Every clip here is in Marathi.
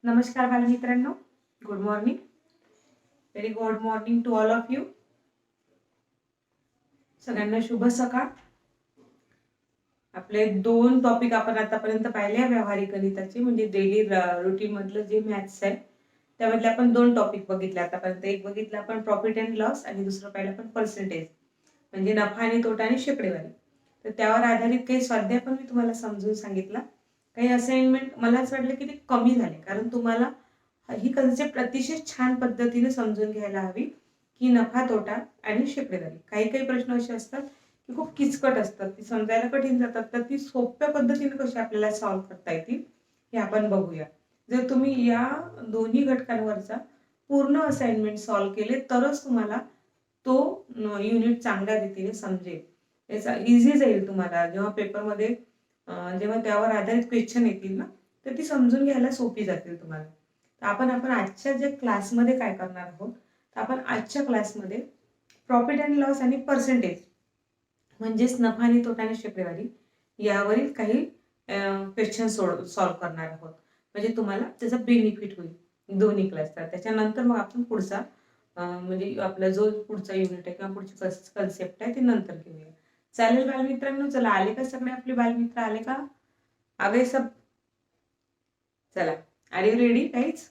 नमस्कार बालमित्रांनो. Good morning. Very good morning to all of you. सगळ्यांना शुभ सकाळ. आपले दोन टॉपिक आपण आतापर्यंत पाहिले व्यावहारिक गणिताचे, म्हणजे डेली रुटीन मधलं जे मॅथ्स आहे त्यामधले आपण दोन टॉपिक बघितले आतापर्यंत. एक बघितलं आपण प्रॉफिट अँड लॉस आणि दुसरं पाहिलं आपण पर्सेंटेज, म्हणजे नफा आणि तोटा आणि शेकडेवारी. तर त्यावर आधारित काही स्वाध्याय पण मी तुम्हाला समजून सांगितला. काही असाइनमेंट मला असं वाटलं की ते कमी झाले, कारण तुम्हाला ही कन्सेप्ट अतिशय छान पद्धतीने समजून घ्यायला हवी की नफा तोटा आणि शेकडेवारी. काही काही प्रश्न असे असतात की खूप किचकट असतात, ती समजायला कठीण जातात, तर ती सोप्या पद्धतीने कशी आपल्याला सॉल्व्ह करता येतील हे आपण बघूया. जर तुम्ही या दोन्ही घटकांवरचा पूर्ण असाइनमेंट सॉल्व्ह केले तरच तुम्हाला तो युनिट चांगल्या रीतीने समजेल. त्याचा इझी जाईल तुम्हाला जेव्हा पेपरमध्ये जेव्हा त्यावर आधारित क्वेश्चन येतील ना, तर ती समजून घ्यायला सोपी जातील तुम्हाला. तर आपण आजच्या जे क्लासमध्ये काय करणार आहोत, तर आपण आजच्या क्लासमध्ये प्रॉफिट अँड लॉस आणि पर्सेंटेज म्हणजेच नफा आणि तोटा आणि शेकडेवारी यावरील काही क्वेश्चन सॉल्व्ह करणार आहोत. म्हणजे तुम्हाला त्याचा बेनिफिट होईल दोन्ही क्लासचा. त्याच्यानंतर मग आपण पुढचा म्हणजे आपला जो पुढचा युनिट आहे किंवा पुढची कन्सेप्ट आहे ते नंतर घेऊया. चालेल बालमित्रांनो? चला, आले का सगळे आपले बालमित्र? आले का? आगे सब? चला, आर यू रेडी गाईज?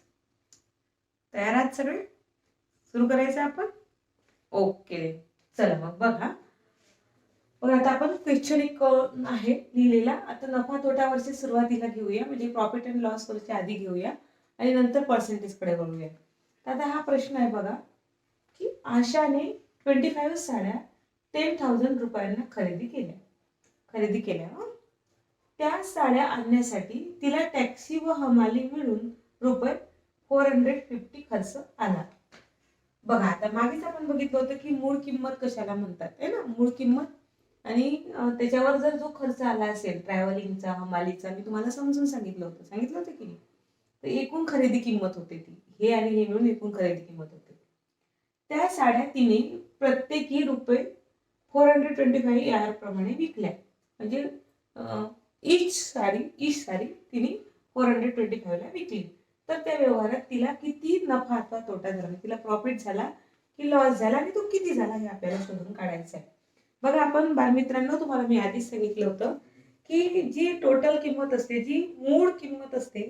तयार आहात सगळे? सुरू करायचं आपण? ओके, चला मग बघा. मग आता आपण क्वेश्चन एक आहे लिहिलेला. आता नफा तोटावरचे सुरुवातीला घेऊया, म्हणजे प्रॉफिट अँड लॉस वरचे आधी घेऊया आणि नंतर पर्सेंटेज कडे वळूया. तर आता हा प्रश्न आहे बघा, की आशाने 25 साड्या 10,000 रुपयांना खरेदी केल्या. त्या साड्या आणण्यासाठी तिला टॅक्सी व हमाली मिळून रुपये 450 खर्च आला. बघा, आता मागेच आपण बघितलं होतं की मूळ किंमत कशाला म्हणतात, आहे ना, मूळ किंमत. आणि त्याच्यावर जर जो खर्च आला असेल ट्रॅव्हलिंगचा, हमालीचा, मी तुम्हाला समजून सांगितलं होतं की नाही, तर एकूण खरेदी किंमत होते ती. हे आणि हे मिळून एकूण खरेदी किंमत होते. त्या साड्या तिने प्रत्येकी रुपये 425 याप्रमाणे विकल्या. म्हणजे इच साडी तिने 425 ला विकली. तर त्या व्यवहारात तिला किती नफा अथवा तोटा झाला, तिला प्रॉफिट झाला की लॉस झाला, आणि तो किती झाला हे आपल्याला शोधून काढायचं आहे. बघा, आपण बालमित्रांनो तुम्हाला मी आधीच सांगितलं होतं की जी टोटल किंमत असते, जी मूळ किंमत असते,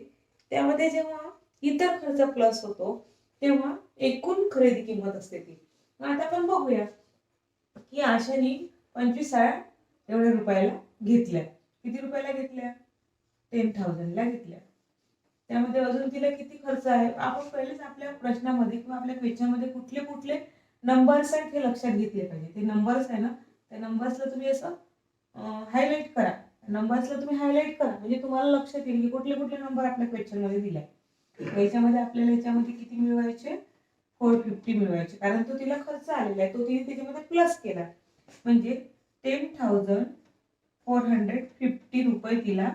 त्यामध्ये जेव्हा इतर खर्च प्लस होतो तेव्हा एकूण खरेदी किंमत असते ती. आता आपण बघूया की आशाने 25 साड्या एवढ्या रुपयाला घेतल्या. किती रुपयाला घेतल्या? 10,000 ला घेतल्या. त्यामध्ये अजून तिला किती खर्च आहे, आपण पहिलेच आपल्या प्रश्नामध्ये किंवा आपल्या क्वेश्चन मध्ये कुठले कुठले नंबर्स आहेत हे लक्षात घेतले पाहिजे. ते नंबर्स आहे ना, त्या नंबर्सला तुम्ही असं हायलाइट करा. नंबर्सला तुम्ही हायलाइट करा, म्हणजे तुम्हाला लक्षात येईल की कुठले कुठले नंबर आपल्या क्वेश्चन मध्ये दिलाय. याच्यामध्ये आपल्याला याच्यामध्ये किती मिळवायचे? 450 मिळवायचे, कारण तो तिला खर्च आलेला आहे, तो तिने त्याच्यामध्ये प्लस केला. म्हणजे 10,450 रुपये तिला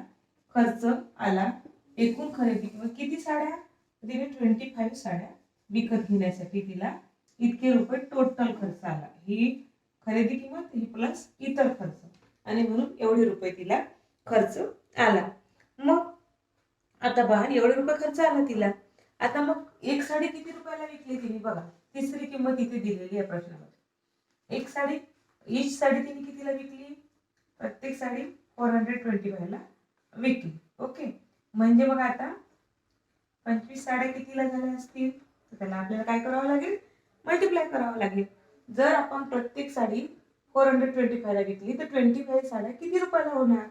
खर्च आला. एकूण खरेदी किंमत किती साड्या? तिने 25 साड्या विकत घेण्यासाठी तिला इतके रुपये टोटल खर्च आला. ही खरेदी किंमत, ही प्लस इतर खर्च, आणि म्हणून एवढे रुपये तिला खर्च आला. मग आता पहा, एवढे रुपये खर्च आला तिला. आता मग एक साडी किती रुपयाला विकली तिने? बघा, तिसरी किंमत इथे दिलेली आहे प्रश्नामध्ये. एक साडी, ईच साडी तिने कितीला विकली? प्रत्येक साडी 425 ला विकली. ओके, म्हणजे मग आता 25 साड्या कितीला झाल्या असतील? तर त्याला आपल्याला काय करावं लागेल? मल्टिप्लाय करावं लागेल. जर आपण प्रत्येक साडी 425 ला विकली तर 25 साड्या किती रुपयाला होणार?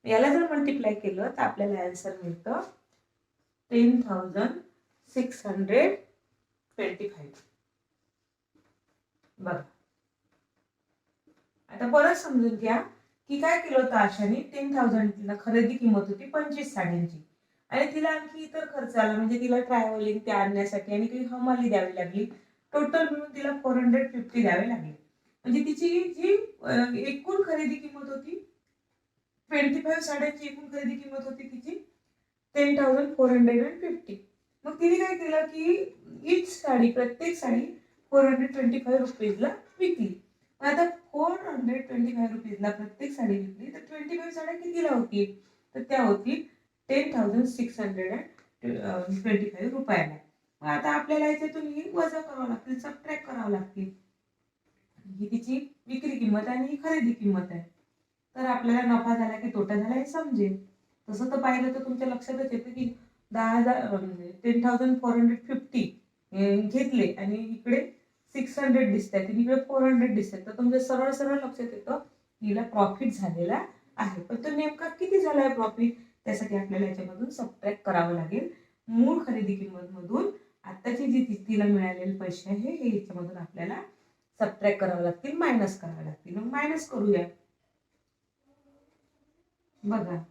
याला जर मल्टिप्लाय केलं तर आपल्याला आन्सर मिळतं 10,625. बघा, आता परत समजून घ्या की काय केलं होतं आशाने. 10,000 खरेदी किंमत होती 25 साड्यांची, आणि तिला आणखी इतर खर्च आला, म्हणजे तिला ट्रॅव्हलिंग ते आणण्यासाठी आणि काही हमाली द्यावी लागली. टोटल मिळून तिला 450 द्यावे लागले. म्हणजे तिची जी एकूण खरेदी किंमत होती, 25 साड्यांची एकूण खरेदी किंमत होती तिची 10,450. मग तिने काय केलं की ईच साडी, प्रत्येक साडी 425 रुपीजला विकली. आता 425 रुपीजला प्रत्येक साडी विकली तर 25 साड्या कितीला होतील? तर त्या होतील 10,625. 25 रुपयाला. मग आता आपल्याला याच्यातून ही वजा करावं लागतील, सबट्रॅक्ट करावं लागतील. ही तिची विक्री किंमत आणि ही खरेदी किंमत आहे. तर आपल्याला नफा झाला की तोटा झाला हे समजेल. तसं तर पाहिलं तर तुमच्या लक्षातच येतं की 10,450 घेतले आणि इकडे 600 दिसतात आणि इकडे 400 दिसतात. तर तुमच्या सरळ सरळ लक्षात येतं हिला प्रॉफिट झालेला आहे. पण तो नेमका किती झाला आहे प्रॉफिट, त्यासाठी आपल्याला याच्यामधून सबट्रॅक्ट करावं लागेल. मूळ खरेदी किंमत मधून आताची जी तिला मिळालेले पैसे आहे हे याच्यामधून आपल्याला सबट्रॅक्ट करावं लागतील, मायनस करावं लागतील. मग मायनस करूया. बघा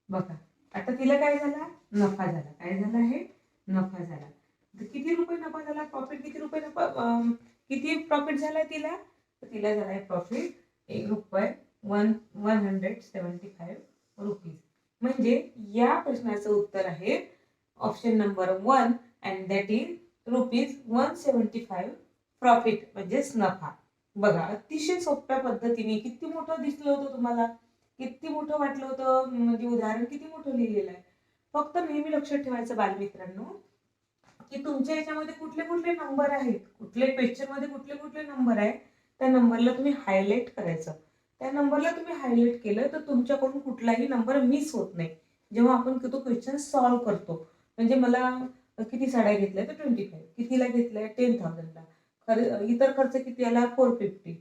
बघा आता तिला काय झाला, नफा झाला. काय झाला आहे, नफा झाला. तर किती रुपये नफा झाला, प्रॉफिट किती रुपये नफा, किती प्रॉफिट झाला तिला, तर तिला झालाय प्रॉफिट 1 रुपये 175 रुपीज. म्हणजे या प्रश्नाचं उत्तर आहे option number 1 and that is ₹175 profit म्हणजेच नफा. बघा अतिशय सोप्या पद्धतीने, किती मोठं दिसलं होतं तुम्हाला, किती मोठं वाटलं होतं, म्हणजे उदाहरण किती मोठं लिहिलेलं आहे. फक्त नेहमी लक्षात ठेवायचं बालमित्रांनो की तुमच्या याच्यामध्ये कुठले कुठले नंबर आहेत, कुठले क्वेश्चन मध्ये कुठले कुठले नंबर आहे, त्या नंबरला तुम्ही हायलाइट करायचं. त्या नंबरला तुम्ही हायलाइट केलं तर तुमच्याकडून कुठलाही नंबर मिस होत नाही जेव्हा आपण तो क्वेश्चन सॉल्व्ह करतो. म्हणजे मला किती साड्या घेतल्या तर 25, कितीला घेतल्या 10,000ला, इतर खर्च किती आला 450,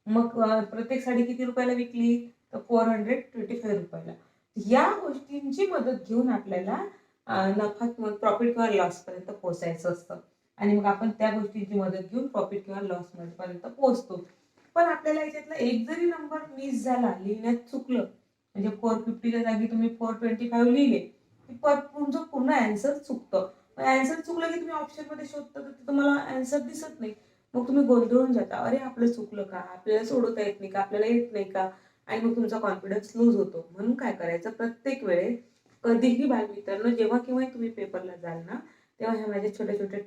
मग प्रत्येक साडी किती रुपयाला विकली तर 425 रुपयाला. या गोष्टींची मदत घेऊन आपल्याला नफा किंवा प्रॉफिट किंवा लॉस पर्यंत पोहोचायचं असतं. आणि मग आपण त्या गोष्टींची मदत घेऊन प्रॉफिट किंवा लॉस पर्यंत पोहोचतो. पण आपल्याला याच्यातला एक जरी नंबर मिस झाला, लिहिण्यात चुकलं, म्हणजे 450च्या जागी तुम्ही 425 लिहिले, की तुमचं पूर्ण आन्सर चुकतं. आन्सर चुकलं की तुम्ही ऑप्शन मध्ये शोधता तर तुम्हाला आन्सर दिसत नाही. मग तुम्ही गोंधळून जाता, अरे आपलं चुकलं का, आपल्याला सोडवता येत नाही का, आपल्याला येत नाही का, आणि मग तुमचा कॉन्फिडन्स लूज होतो. म्हणून काय करायचं, प्रत्येक वेळेस कधीही बालमित्रांनो जेव्हा केव्हा तुम्ही पेपरला जाल ना, तेव्हा ह्या माझ्या छोट्या छोट्या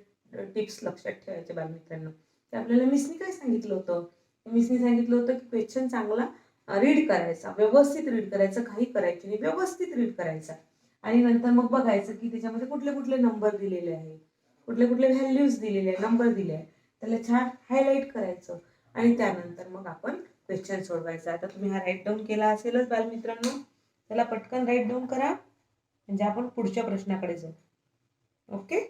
टिप्स लक्षात ठेवायचे बालमित्रांनो. ते आपल्याला मिसनी काय सांगितलं होतं, मिसनी सांगितलं होतं की क्वेश्चन चांगला रीड करायचा, व्यवस्थित रीड करायचं, काही करायची नाही, व्यवस्थित रीड करायचा. आणि नंतर मग बघायचं की त्याच्यामध्ये कुठले कुठले नंबर दिलेले आहे, कुठले कुठले व्हॅल्यूज दिलेले आहे, नंबर दिले आहे, त्याला छान हायलाइट करायचं. आणि त्यानंतर मग आपण क्वेश्चन सोडवायचा. आता तुम्ही हा राईट डाऊन केला असेलच बालमित्रांनो, त्याला पटकन राईट डाऊन करा म्हणजे आपण पुढच्या प्रश्नाकडे जाऊ. ओके.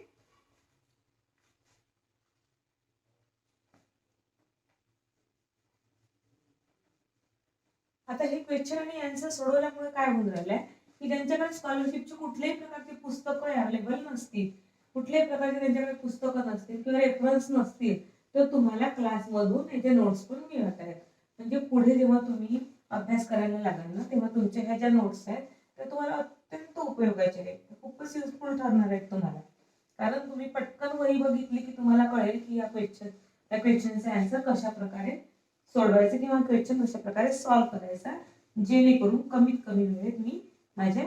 आता हे क्वेश्चन आणि आन्सर सोडवल्यामुळे काय होऊन राहिलंय की ज्यांच्याकडे स्कॉलरशिपची कुठल्याही प्रकारची पुस्तकं अवेलेबल नसतील, कुठल्याही प्रकारचे त्यांच्याकडे पुस्तकं नसतील किंवा रेफरन्स नसतील, तर तुम्हाला क्लासमधून याचे नोट्स पण मिळत आहेत. म्हणजे पुढे जेव्हा तुम्ही अभ्यास करायला लागाल ना, तेव्हा तुमच्या ह्या ज्या नोट्स आहेत त्या तुम्हाला अत्यंत उपयोगाच्या आहेत, खूपच युजफुल ठरणार आहेत तुम्हाला. कारण तुम्ही पटकन वही बघितली की तुम्हाला कळेल की या क्वेश्चनचे आन्सर कशा प्रकारे सोडवायचे किंवा क्वेश्चन कशा प्रकारे सॉल्व्ह करायचा, जेणेकरून कमीत कमी वेळेत मी माझ्या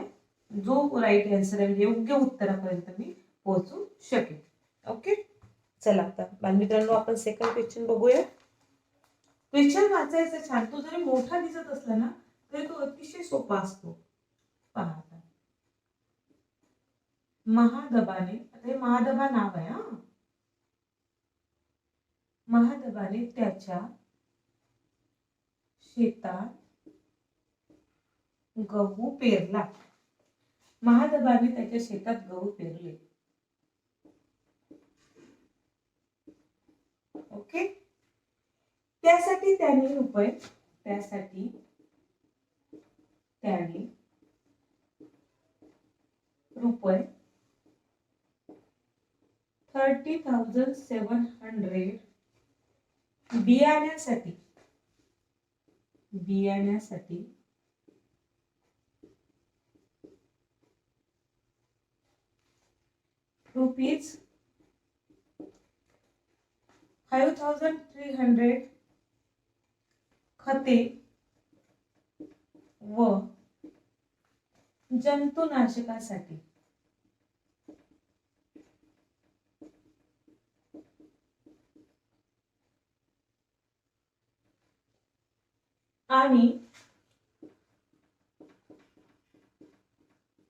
जो राईट आन्सर आहे म्हणजे योग्य उत्तरापर्यंत मी पोहोचू शकेन. ओके. चला आता बालमित्रांनो आपण सेकंड क्वेश्चन बघूया. क्वेश्चन वाचायचा छान, तो जरी मोठा दिसत असला ना तरी तो अतिशय सोपा असतो. पहा आता, महादबाने, आता हे महादबा नाव आहे हा, महादबाने त्याच्या शेतात गहू पेरला. महादबाने त्याच्या शेतात गहू पेरले. ओके. त्यासाठी त्याने रुपये रुपये 30,700 बियाण्यासाठी रुपीज 5,300 खते व जंतुनाशकासाठी आणि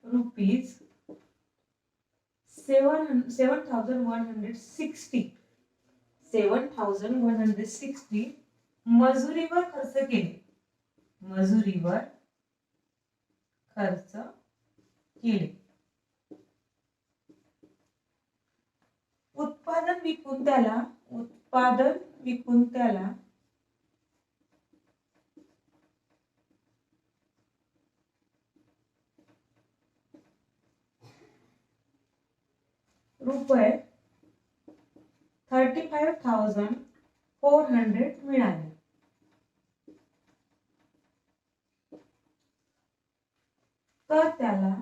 रुपीज 7,160 मजुरीवर खर्च केले. मजुरीवर खर्च केले. उत्पादन विकून त्याला रुपये 35,400 मिळाले. तर त्याला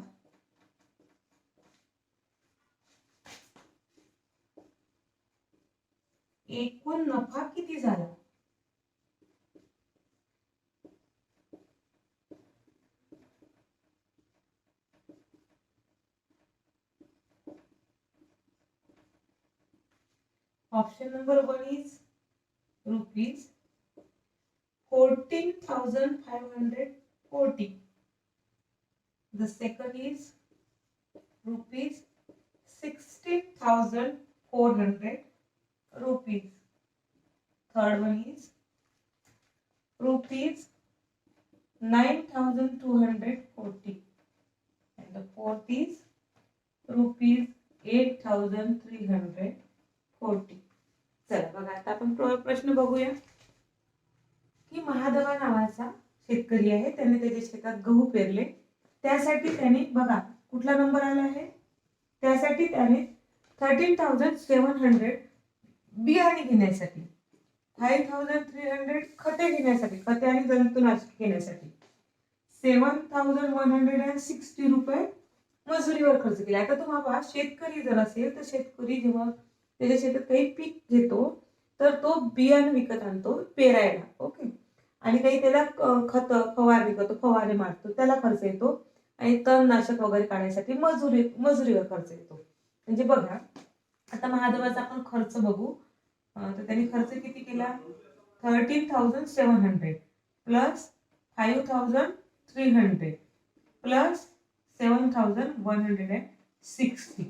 एकूण नफा किती झाला? Option number 1 is rupees 14,540. The second is rupees 16,400 rupees. Third one is rupees 9,240 and the fourth is rupees 8,340. चला बघा आता आपण प्रश्न बघूया की महादेवा नावाचा शेतकरी आहे, त्याने त्याच्या शेतात गहू पेरले. त्यासाठी त्याने बघा कुठला नंबर आला आहे, त्यासाठी त्याने 13,700 बियाणे घेण्यासाठी, 5,300 खते घेण्यासाठी, खते आणि जंतुनाशक घेण्यासाठी, 7,160 रुपये मजुरीवर खर्च केला. आता तुम्हाला शेतकरी जर असेल तर शेतकरी जेव्हा त्याच्या शेतात काही पीक घेतो तर तो बियाणं विकत आणतो पेरायला, ओके, आणि काही त्याला खत फवारणी करतो, फवारे मारतो, त्याला खर्च येतो, आणि तणनाशक वगैरे काढण्यासाठी मजुरीवर खर्च येतो. म्हणजे बघा आता महादेवाचा आपण खर्च बघू. तर त्यांनी खर्च किती केला? 13,700 प्लस 5,300 प्लस 7,160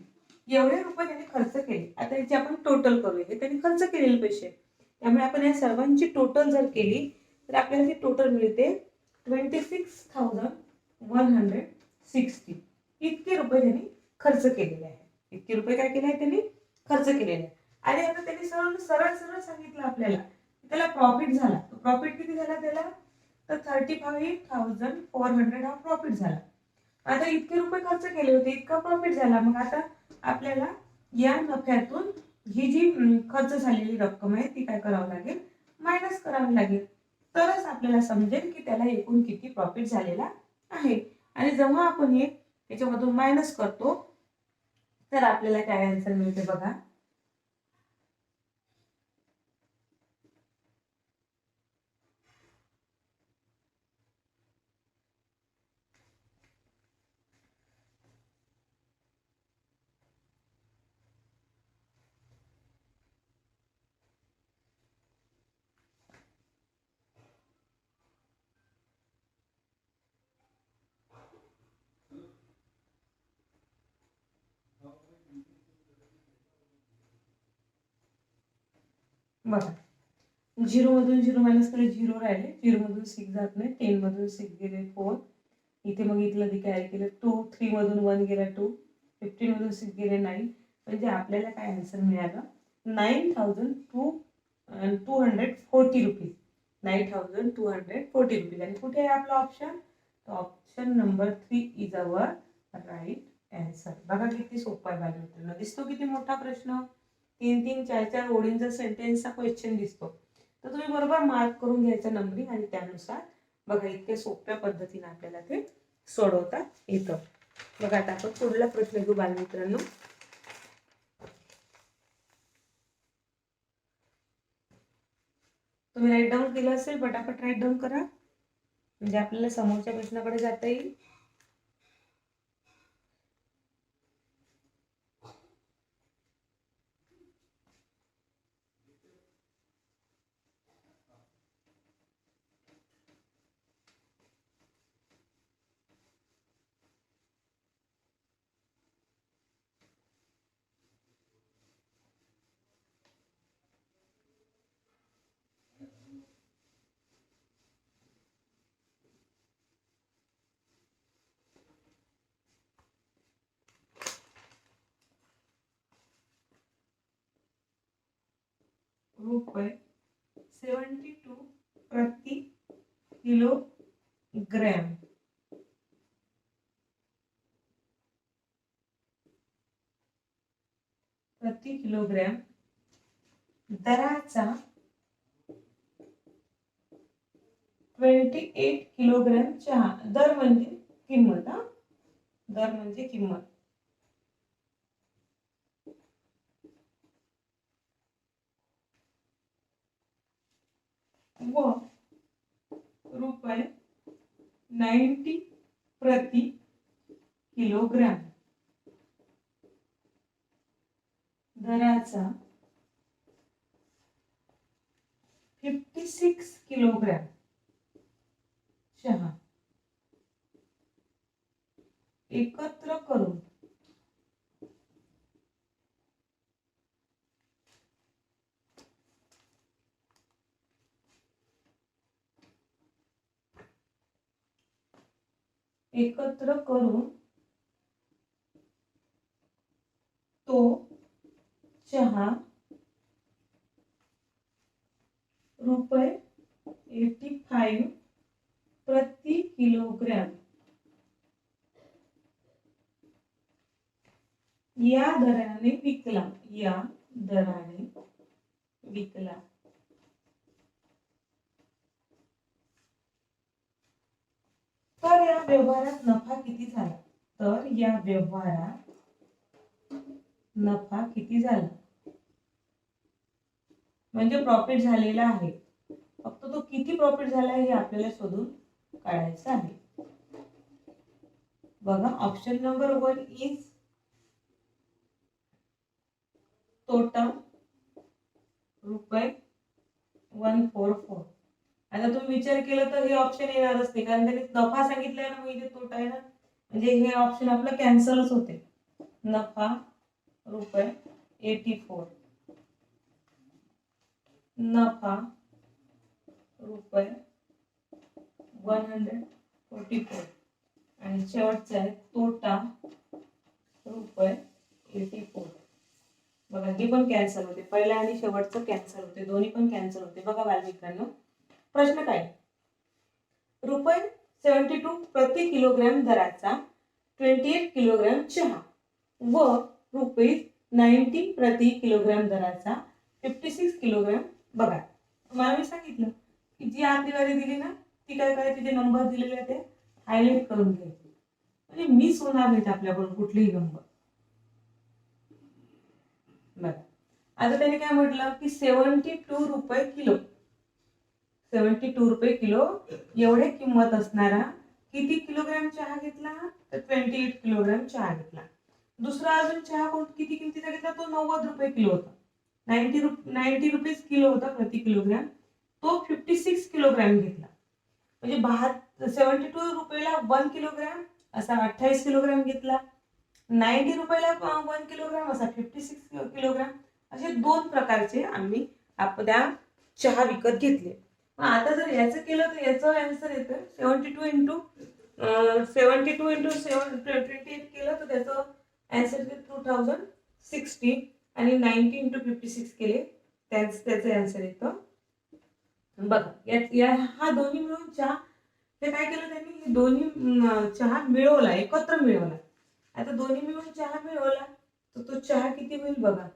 एवढे रुपये त्यांनी खर्च केले. आता याची आपण टोटल करूया. हे त्यांनी खर्च केलेले पैसे, त्यामुळे आपण या सर्वांची टोटल जर केली तर आपल्याला ती टोटल मिळते 26,160. इतके रुपये त्यांनी खर्च केलेले आहे. इतके रुपये काय केले आहे त्यांनी? खर्च केलेले आहे. आणि आता त्यांनी सरळ सांगितलं आपल्याला त्याला प्रॉफिट झाला. प्रॉफिट किती झाला त्याला? तर 35,400 हा प्रॉफिट झाला. आता इतके रुपये खर्च केले होते, इतका प्रॉफिट झाला. मग आता आपल्याला या नफ्यातून ही जी खर्च झालेली रक्कम आहे ती काय करावं लागेल? मायनस करावी लागेल. तरच आपल्याला समजेल की त्याला एकूण किती प्रॉफिट झालेला आहे. आणि जेव्हा आपण हे याच्यामधून मायनस करतो तर आपल्याला काय आन्सर मिळते बघा. बघा 0 मधून 0 मायनस केले 0 राहिले, 0 मधून 6 जात नाही, 10 मधून 6 गेले 4, इथे मग इथलं काय केलं 2, 3 मधून 1 गेला 2, 15 मधून 6 गेले 9. म्हणजे आपल्याला काय आन्सर मिळाला? 9,240 रुपीज. 9,240 रुपीज. आणि कुठे आहे आपला ऑप्शन? तर option number 3 is our right answer. बघा किती सोपा आहे बालमित्रांनो. दिसतो किती मोठा प्रश्न? 3-3, 4-4 ओळींचा सेंटेन्सचा क्वेश्चन दिसतो. तर तुम्ही बरोबर मार्क करून घ्यायचा नंबरिंग आणि त्यानुसार बघा इतक्या सोप्या पद्धतीने आपल्याला ते सोडवता येतं. बघा आता आपण पुढला प्रश्न घेऊ बालमित्रांनो. तुम्ही राईट डाऊन केलं असेल, पटापट राईट डाऊन करा म्हणजे आपल्याला समोरच्या प्रश्नाकडे जाता येईल. रुपये 72 प्रति किलोग्रॅम. प्रति किलोग्रॅम दराचा 28 किलोग्रॅम चहा. दर म्हणजे किंमत. दर म्हणजे किंमत. व रुपये 90 प्रति किलोग्रॅम दराचा 56 किलोग्रॅम चहा एकत्र करून तो चहा रुपये 85 प्रति किलोग्रॅम या दराने विकला. तर या व्यवहारात नफा किती झाला? म्हणजे प्रॉफिट झालेला आहे. फक्त तो किती प्रॉफिट झाला हे आपल्याला शोधून काढायचं आहे. बघा, ऑप्शन नंबर 1 इज टोटल रुपये 144. आता तुम्ही विचार केला तर हे ऑप्शन येणारच नाही, कारण त्यांनी नफा सांगितलाय ना, मग इथे तोटा आहे ना, म्हणजे हे ऑप्शन आपलं कॅन्सलच होते. नफा रुपये 84, नफा रुपये 144 आणि शेवटचा आहे तोटा रुपये 84. बघा, हे पण कॅन्सल होते, पहिला आणि शेवटचं कॅन्सल होते, दोन्ही पण कॅन्सल होते. बघा बालमित्रांनो, प्रश्न काय? रुपये 72 प्रति किलोग्रॅम दराचा 28 किलोग्रॅम चहा व रुपये 90 प्रति किलोग्रॅम दराचा 56 किलोग्रॅम. बघा, तुम्हाला मी सांगितलं की जी आकडेवारी दिली ना, ती काय करायची, जे नंबर दिलेले ते हायलाइट करून घ्यायचे, म्हणजे मिस होणार नाहीत आपल्याकडून कुठलेही नंबर. बघा, आता त्याने काय म्हटलं की 72 रुपये किलो, 72 रुपये किलो एवढे किंमत असणारा किती किलोग्रॅम चहा घेतला? तर 28 किलोग्रॅम चहा घेतला. दुसरा अजून चहा किती किमतीचा घेतला? तो 90 रुपये किलो होता. 90 रुपीज किलो होता प्रति किलोग्रॅम. तो 56 किलोग्रॅम घेतला. म्हणजे 72 रुपयाला 1 किलोग्रॅम असा 28 किलोग्रॅम घेतला. 90 रुपयाला 1 किलोग्रॅम असा 56 किलोग्रॅम. असे दोन प्रकारचे आम्ही आपल्या चहा विकत घेतले. आता जर याचं केलं तर याचं आन्सर येतं 72 इंटू 28 केलं तर त्याचं आन्सर येतं 2060 आणि 90 इंटू 56 केले त्याचं आन्सर येतं. बघा, हा दोन्ही मिळून चहा, ते काय केलं त्यांनी, दोन्ही चहा मिळवला, एकत्र मिळवला. आता दोन्ही मिळून चहा मिळवला तर तो चहा किती होईल? बघा,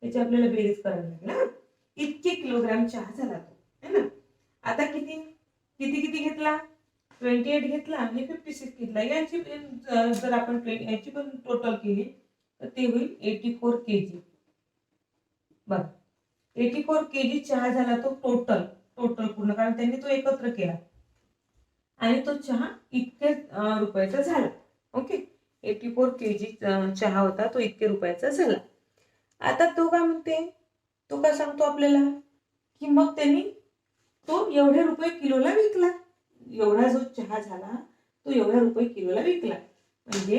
त्याची आपल्याला बेरीज करावी लागेल ना. इतके किलोग्रॅम चहा झाला तो, है ना. आता किती घेतला? 28 घेतला आणि 56 घेतला. यांची जर आपण याची पण टोटल केली तर ते होईल 84 केजी. बघा, 84 केजी चहा झाला तो टोटल पूर्ण, कारण त्यांनी तो एकत्र केला आणि तो चहा इतके रुपयाचा झाला. ओके, 84 केजी चहा होता, तो इतके रुपयाचा झाला. आता तो काय म्हणते, तो काय सांगतो आपल्याला की मग त्यांनी तो एवढे रुपये किलोला विकला. एवढा जो चहा झाला तो एवढ्या रुपये किलोला विकला. म्हणजे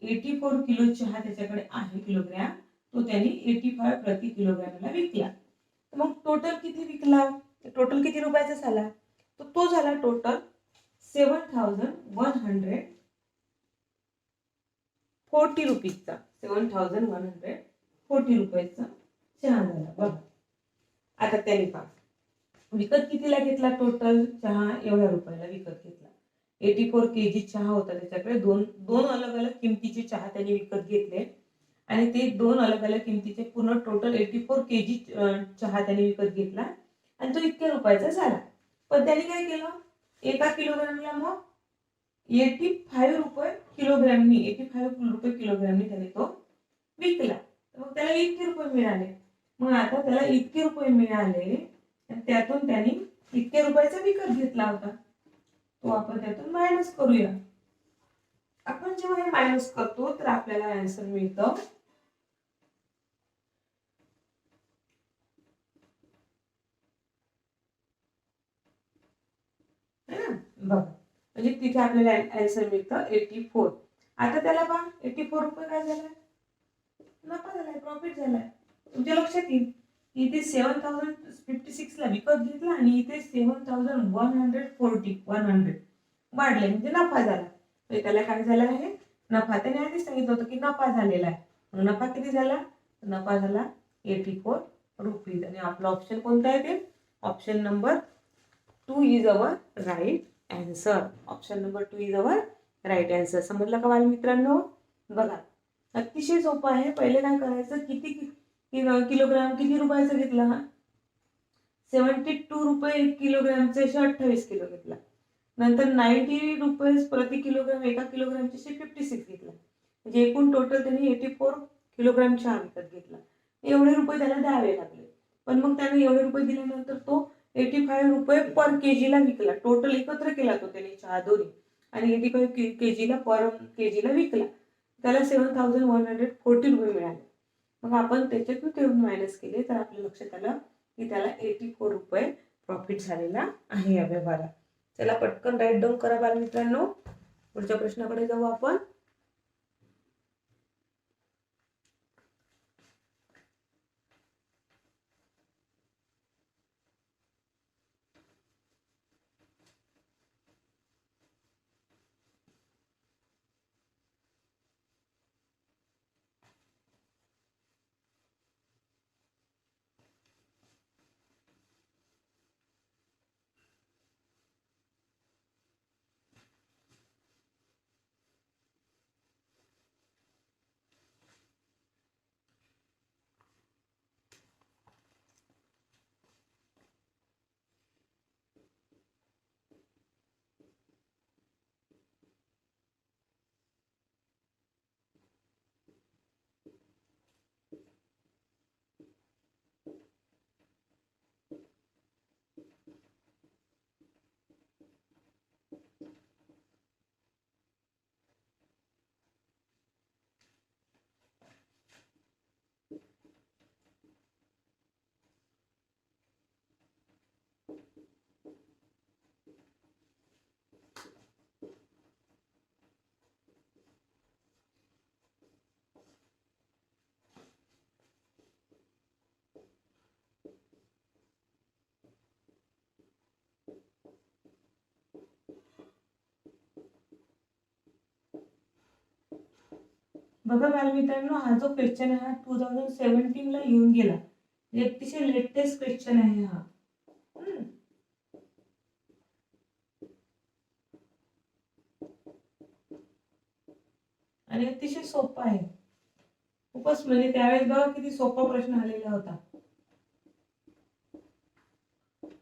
84 किलो चहा त्याच्याकडे आहे किलोग्रॅम, तो त्यांनी 85 प्रति किलोग्रॅमला विकला. मग टोटल किती विकला? टोटल किती रुपयाचा झाला? तो झाला टोटल 7140 रुपीजचा. 7140 रुपयाचा चहा झाला. बघा, आता त्याने पहा विकत कितीला घेतला, टोटल चहा एवढ्या रुपयाला विकत घेतला. 84 kg चहा होता त्याच्याकडे. दोन दोन अलग अलग किमतीचे चहा त्यांनी विकत घेतले आणि ते दोन अलग अलग किमतीचे पूर्ण टोटल 84 kg चहा त्यांनी विकत घेतला आणि तो इतक्या रुपयाचा झाला. पण त्यांनी काय केलं, एका किलोग्रामला मग 85 रुपये किलोग्रामनी 85 रुपये किलोग्रामनी त्याने तो विकला. मग त्याला इतके रुपये मिळाले. मग आता त्याला इतके रुपये मिळाले आणि त्यातून त्यांनी इतक्या रुपयाचा विकत घेतला होता. तो आपण त्यातून मायनस करूया. आपण जेव्हा हे मायनस करतो तर आपल्याला आन्सर मिळतं बघा, म्हणजे तिथे आपल्याला आन्सर मिळतं 84. आता त्याला पहा 84 रुपये काय झालाय, नफा झालाय, प्रॉफिट झालाय. तुमच्या लक्षात येईल इथे 7056 ला विकत घेतला आणि इथे 7140 वाढले म्हणजे नफा झाला. तर त्याला काय झाला आहे, नफा. त्याने आधीच सांगितलं होतं की नफा झालेला आहे. मग नफा किती झाला, नफा झाला 84 रुपीज. आणि आपला ऑप्शन कोणता आहे, ते option number 2 is our right answer. Option number 2 is our right answer. समजलं का बालमित्रांनो? बघा अतिशय सोपं आहे. पहिले काय करायचं, किती किलोग्राम किती रुपयाचा घेतला, 72 रुपये 1 किलोग्रामचे 28 किलो घेतला. नंतर 90 रुपये प्रति किलोग्राम एका किलोग्रामचे 56 घेतला. म्हणजे एकूण टोटल त्यांनी 84 किलोग्राम चहा विकत घेतला. एवढे रुपये त्याला द्यावे लागले. पण मग त्याने एवढे रुपये दिल्यानंतर तो 85 रुपये पर केजीला विकला. टोटल एकत्र केला तो त्याने चहा दोन्ही आणि 85 केजीला पर केजीला विकला. त्याला 7140 रुपये मिळाले. मग आपण त्याच्यातून ते मायनस केले तर आपल्या लक्षात आलं की त्याला 84 रुपये प्रॉफिट झालेला आहे या व्यवहारात. चला पटकन राईट डाऊन करा बालमित्रांनो. पुढच्या प्रश्नाकडे जाऊ आपण. बघा बालमित्रांनो, हा जो क्वेश्चन आहे हा 2017 ला येऊन गेला. अतिशय लेटेस्ट क्वेश्चन आहे हा. आणि अतिशय सोपा आहे खूपच. म्हणजे त्यावेळेस बघा किती सोपा प्रश्न आलेला होता.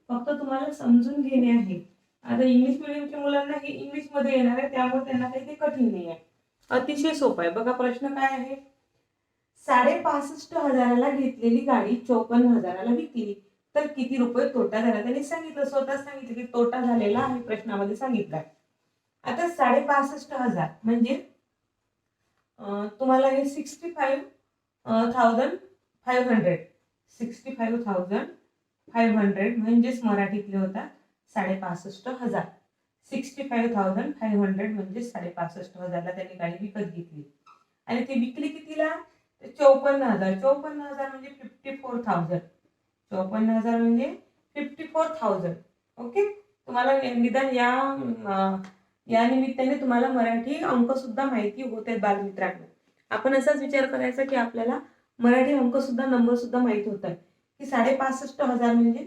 फक्त तुम्हाला समजून घेणे आहे. आता इंग्लिश मिडियमच्या मुलांना हे इंग्लिश मध्ये येणार आहे त्यामुळे त्यांना काही ते कठीण नाही आहे. अतिशय सोपं आहे. बघा प्रश्न काय आहे, 65,500 घेतलेली गाडी 54,000 विकली तर किती रुपये तोटा झाला. त्यांनी सांगितलं, स्वतः सांगितलं की तोटा झालेला आहे, प्रश्नामध्ये सांगितलं. आता 65,500 म्हणजे तुम्हाला हे 65,500 65,500 म्हणजेच मराठीतले होता 65,500. 65,500 म्हणजे 65,500 त्यांनी गाडी विकत घेतली आणि ती विकली कितीला, 54,000. 54,000 म्हणजे 54,000. 54,000 म्हणजे 54,000. ओके. तुम्हाला निदान या निमित्ताने तुम्हाला मराठी अंक सुद्धा माहिती होते बालमित्रांनो. आपण असाच विचार करायचा की आपल्याला मराठी अंक सुद्धा नंबर सुद्धा माहिती होतात. की 65,500 म्हणजे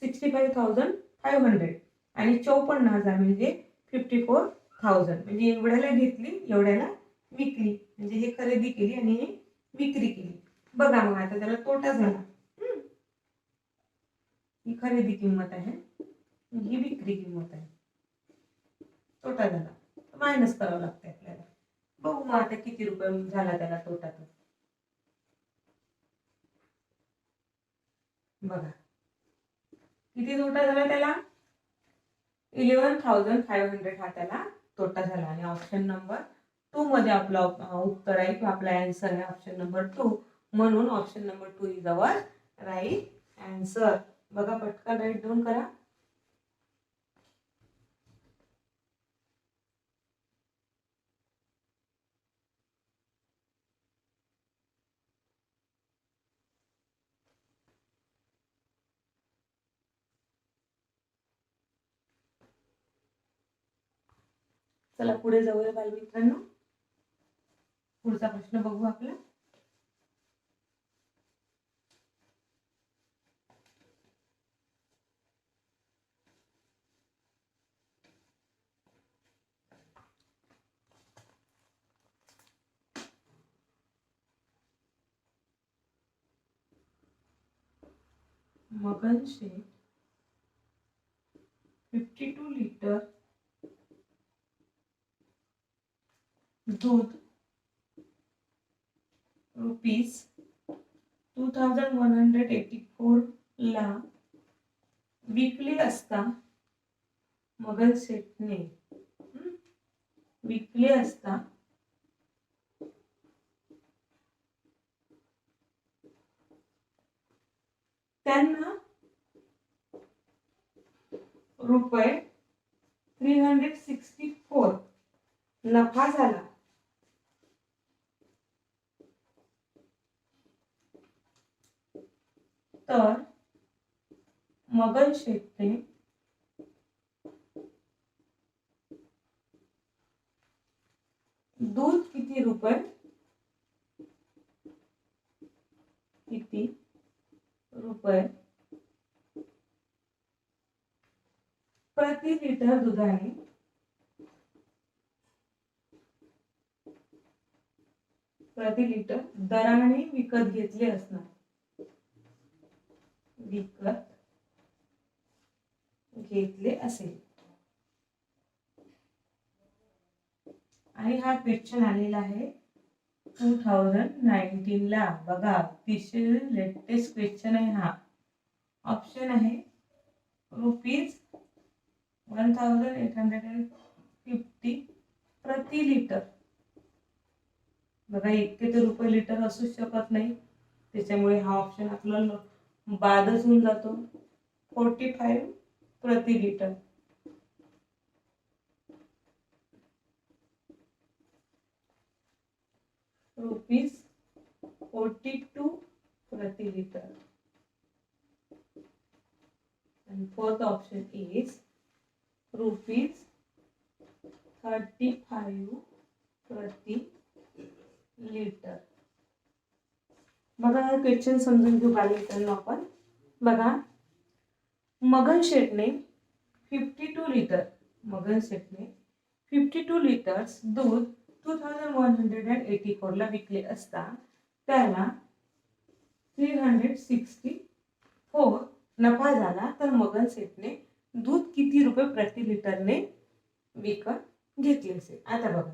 65,500 आणि 54,000 म्हणजे 54,000. म्हणजे एवढ्याला घेतली, एवढ्याला विकली. म्हणजे हे खरेदी केली आणि हे विक्री केली. बघा मग आता त्याला तोटा झाला. ही खरेदी किंमत आहे, ही विक्री किंमत आहे. तोटा झाला, मायनस करावं लागतं आपल्याला. बघू मग आता किती रुपये झाला त्याला तोटा. तर बघा किती तोटा झाला त्याला. 11,500 हा त्याला तोटा झाला. आणि ऑप्शन नंबर 2 मध्ये आपलं उत्तर आहे किंवा आपला आन्सर आहे ऑप्शन नंबर 2. म्हणून option number 2 is our right answer. बघा पटकन राईट डाऊन करा. चला पुढे जाऊया बालमित्रांनो. पुढचा प्रश्न बघू आपला. मगन शेठ 52 लिटर दूध रुपीज 2,184 ला विकली असता मगन शेठने विकले असता त्यांना रुपये 364 नफा झाला. तर मगन शेठने दूध किती रुपये प्रति लिटर दुधाने प्रति लिटर दराने विकत घेतले असणार. विकत घेतले असेल. आणि हा क्वेश्चन आलेला आहे 2019 ला. बघा अतिशय लेटेस्ट क्वेश्चन आहे हा. ऑप्शन आहे रुपीज 1,850 प्रति लिटर. बघा इतके तर रुपये लिटर असू शकत नाही, त्याच्यामुळे हा ऑप्शन आपल्याला बादच होऊन जातो. 45 प्रति लिटर. रुपीज 42 प्रति litre. And fourth option is rupees 35 प्रति लिटर. बघा हा क्वेश्चन समजून घेऊ बालमित्रांनो आपण. बघा मगन शेठने 52 लिटर 52 लिटर्स दूध 2,184 ला विकले असता त्याला 364 नफा झाला. तर मगन शेठने दूध किती रुपये प्रति लिटरने विकत घेतले असेल. आता बघा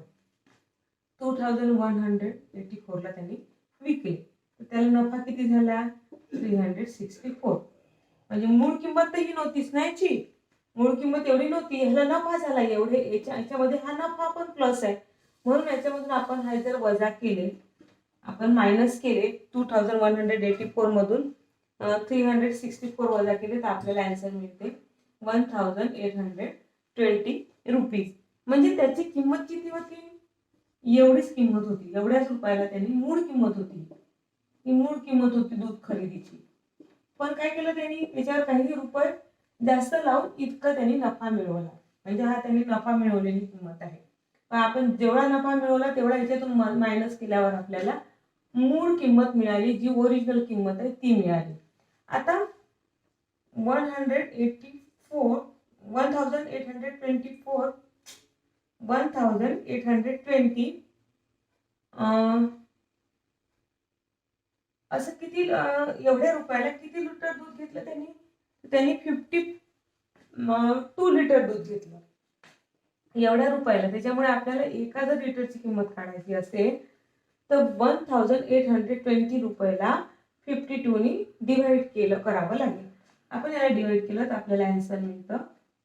2,184 ला त्यांनी विकले, तर त्याला नफा किती झाला 364. म्हणजे मूळ किंमत तर ही नव्हतीच नाहीची. मूळ किंमत एवढी नव्हती, ह्याला नफा झाला एवढे. याच्यामध्ये हा नफा पण प्लस आहे, म्हणून याच्यामधून आपण हा जर वजा केले, आपण मायनस केले 2,184 मधून 364 वजा केले, तर आपल्याला आन्सर मिळते 1,820 रुपीज. म्हणजे त्याची किंमत किती होती, एवढीच किंमत होती. एवढ्याच रुपयाला त्यांनी मूळ किंमत होती, ही मूळ किंमत होती दूध खरेदीची. पण काय केलं त्यांनी, त्याच्यावर काही रुपये जास्त लावून इतकं त्यांनी नफा मिळवला. म्हणजे हा त्यांनी नफा मिळवलेली किंमत आहे. पण आपण जेवढा नफा मिळवला तेवढा याच्यातून मायनस केल्यावर आपल्याला मूळ किंमत मिळाली, जी ओरिजिनल किंमत आहे ती मिळाली. आता 1824 1824 1820 असं किती एवढ्या रुपयाला किती लिटर दूध घेतलं त्यांनी? त्यांनी 52 लिटर दूध घेतलं एवढ्या रुपयाला. त्याच्यामुळे आपल्याला एका जर लिटरची किंमत काढायची असेल तर 1820 रुपयाला 52 नी डिवाइड करावं लागेल. आपण याला डिवाइड केलं तर आपल्याला आन्सर मिळतं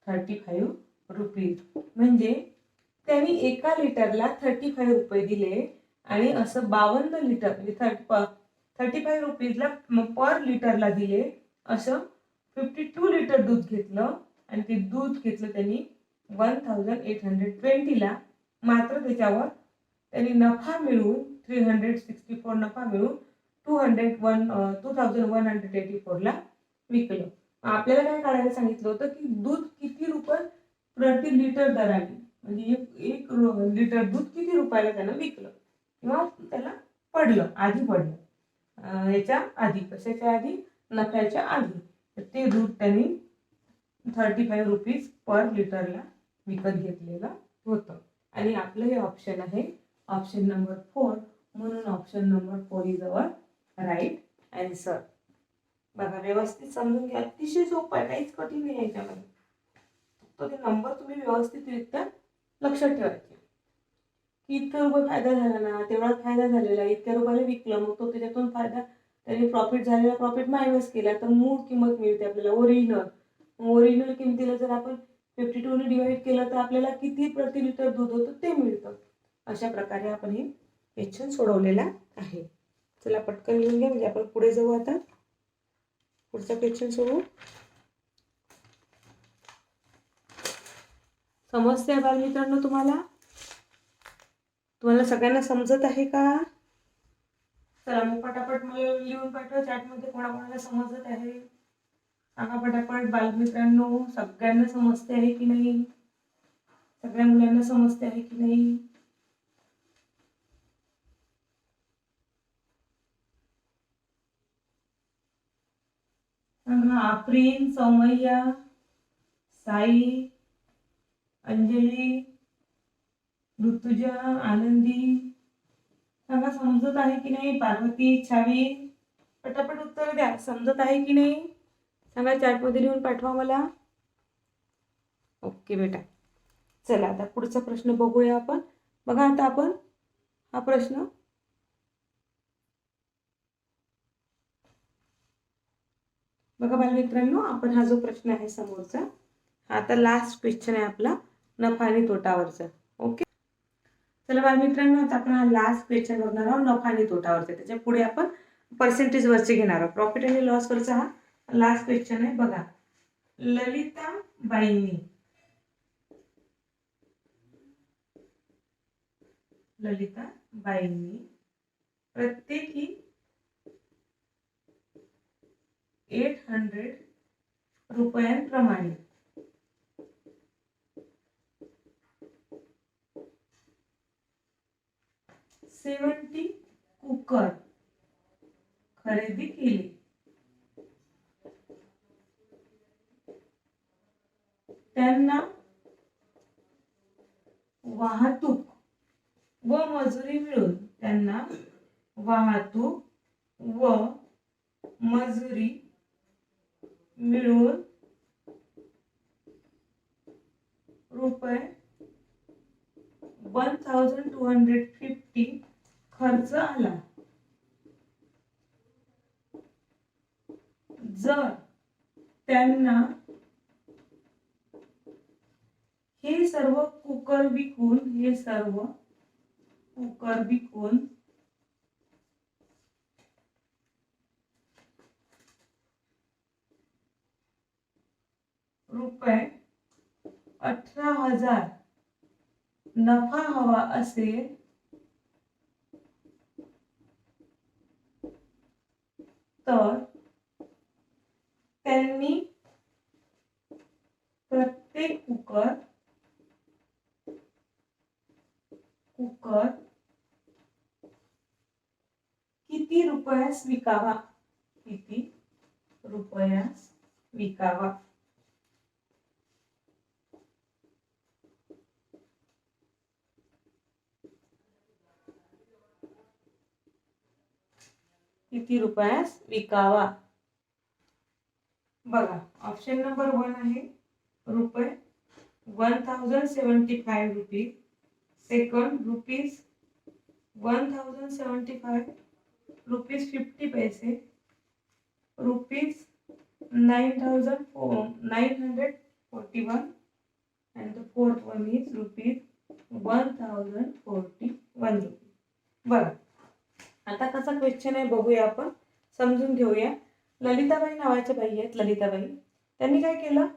35 रुपीज. म्हणजे त्यांनी एका लिटरला 35 रुपये दिले आणि असं 52 लिटर म्हणजे 35 रुपीजला पर लिटरला दिले. असं 52 लिटर दूध घेतलं आणि ते दूध घेतलं त्यांनी 1820 ला. मात्र त्याच्यावर त्यांनी नफा मिळवून 364 नफा मिळवून 2184 ला विकलं. आपल्याला काय काढायला सांगितलं होतं की दूध किती रुपये प्रति लिटर दराने म्हणजे एक लिटर दूध किती रुपयाला त्यानं विकलं किंवा त्याला पडलं आधी पडलं याच्या आधी कशाच्या आधी नफ्याच्या आधी. तर ते दूध त्यांनी 35 रुपीज पर लिटरला विकत घेतलेलं होतं. आणि आपलं हे ऑप्शन आहे ऑप्शन नंबर 4. म्हणून option number 4 is our right answer. बघा व्यवस्थित समजून घ्या. अतिशय सोपं आहे, काहीच कठीण नाही याच्यामध्ये. फक्त ते नंबर तुम्ही व्यवस्थितरित्या लक्षात ठेवायचे की इतका रुपये फायदा झाला ना, तेवढा फायदा झालेला, इतक्या रुपयाला विकलं, मग तो त्याच्यातून फायदा त्याने प्रॉफिट झालेला प्रॉफिट मायनस केला तर मूळ किंमत मिळते आपल्याला ओरिजिनल किमतीला जर आपण 52 ने डिवाइड केलं तर आपल्याला किती प्रति लिटर दूध होतं ते मिळतं. अशा प्रकारे आपण हे क्वेश्चन सोडवलेला आहे. चला पटकन लिहून घ्या म्हणजे आपण पुढे जाऊ. आता पुढचा क्वेश्चन सोडवू. समजते बालमित्रांनो तुम्हाला सगळ्यांना समजत आहे का? चला मग पटापट मला लिहून पाठवा चॅटमध्ये कोणाकोणाला समजत आहे सांगा पटापट. बालमित्रांनो सगळ्यांना समजते आहे की नाही? सगळ्या मुलांना समजते आहे की नाही? सांगा. आफरीन, सौमय्या, साई, अंजली, ऋतुजा, आनंदी सांगा समजत आहे की नाही? पार्वती, छावी पटापट उत्तर द्या. समजत आहे की नाही सांगा, चॅटमध्ये लिहून पाठवा मला. ओके बेटा. चला आता पुढचा प्रश्न बघूया आपण. बघा आता आपण हा प्रश्न बघा बालमित्रांनो, आपण हा जो प्रश्न आहे समोरचा हा आता लास्ट क्वेश्चन आहे आपला नफा आणि तोटावरचा. ओके चला बालमित्रांनो, आता आपण हा लास्ट क्वेश्चन बघणार आहोत नफा आणि तोटावरचा. त्याच्या पुढे आपण पर्सेंटेज वरचे घेणार आहोत. प्रॉफिट आणि लॉस वरचा हा लास्ट क्वेश्चन आहे. बघा ललिताबाईंनी प्रत्येकी 800 रुपयांप्रमाणे 70 कुकर खरेदी केले. त्यांना वाहतूक व मजुरी मिळून रुपये 1250 खर्च आला. जर त्यांना हे सर्व कुकर विकून रुपये 18,000 नफा हवा असेल तर त्यांनी प्रत्येक कुकर किती रुपयास विकावा रुपयास विकावा. किती रुपयास विकावा. बघा ऑप्शन नंबर 1 आहे रुपये 1075 रुपीज. सेकंड रुपीज 1075 रुपीज 50 पैसे. Rupees 9,941 and the fourth one is rupees 1041 rupees. बघा आता कसा क्वेश्चन आहे बघूया, आपण समजून घेऊया. ललिताबाई नावाच्या बाई आहेत, ललिताबाई. त्यांनी काय केलं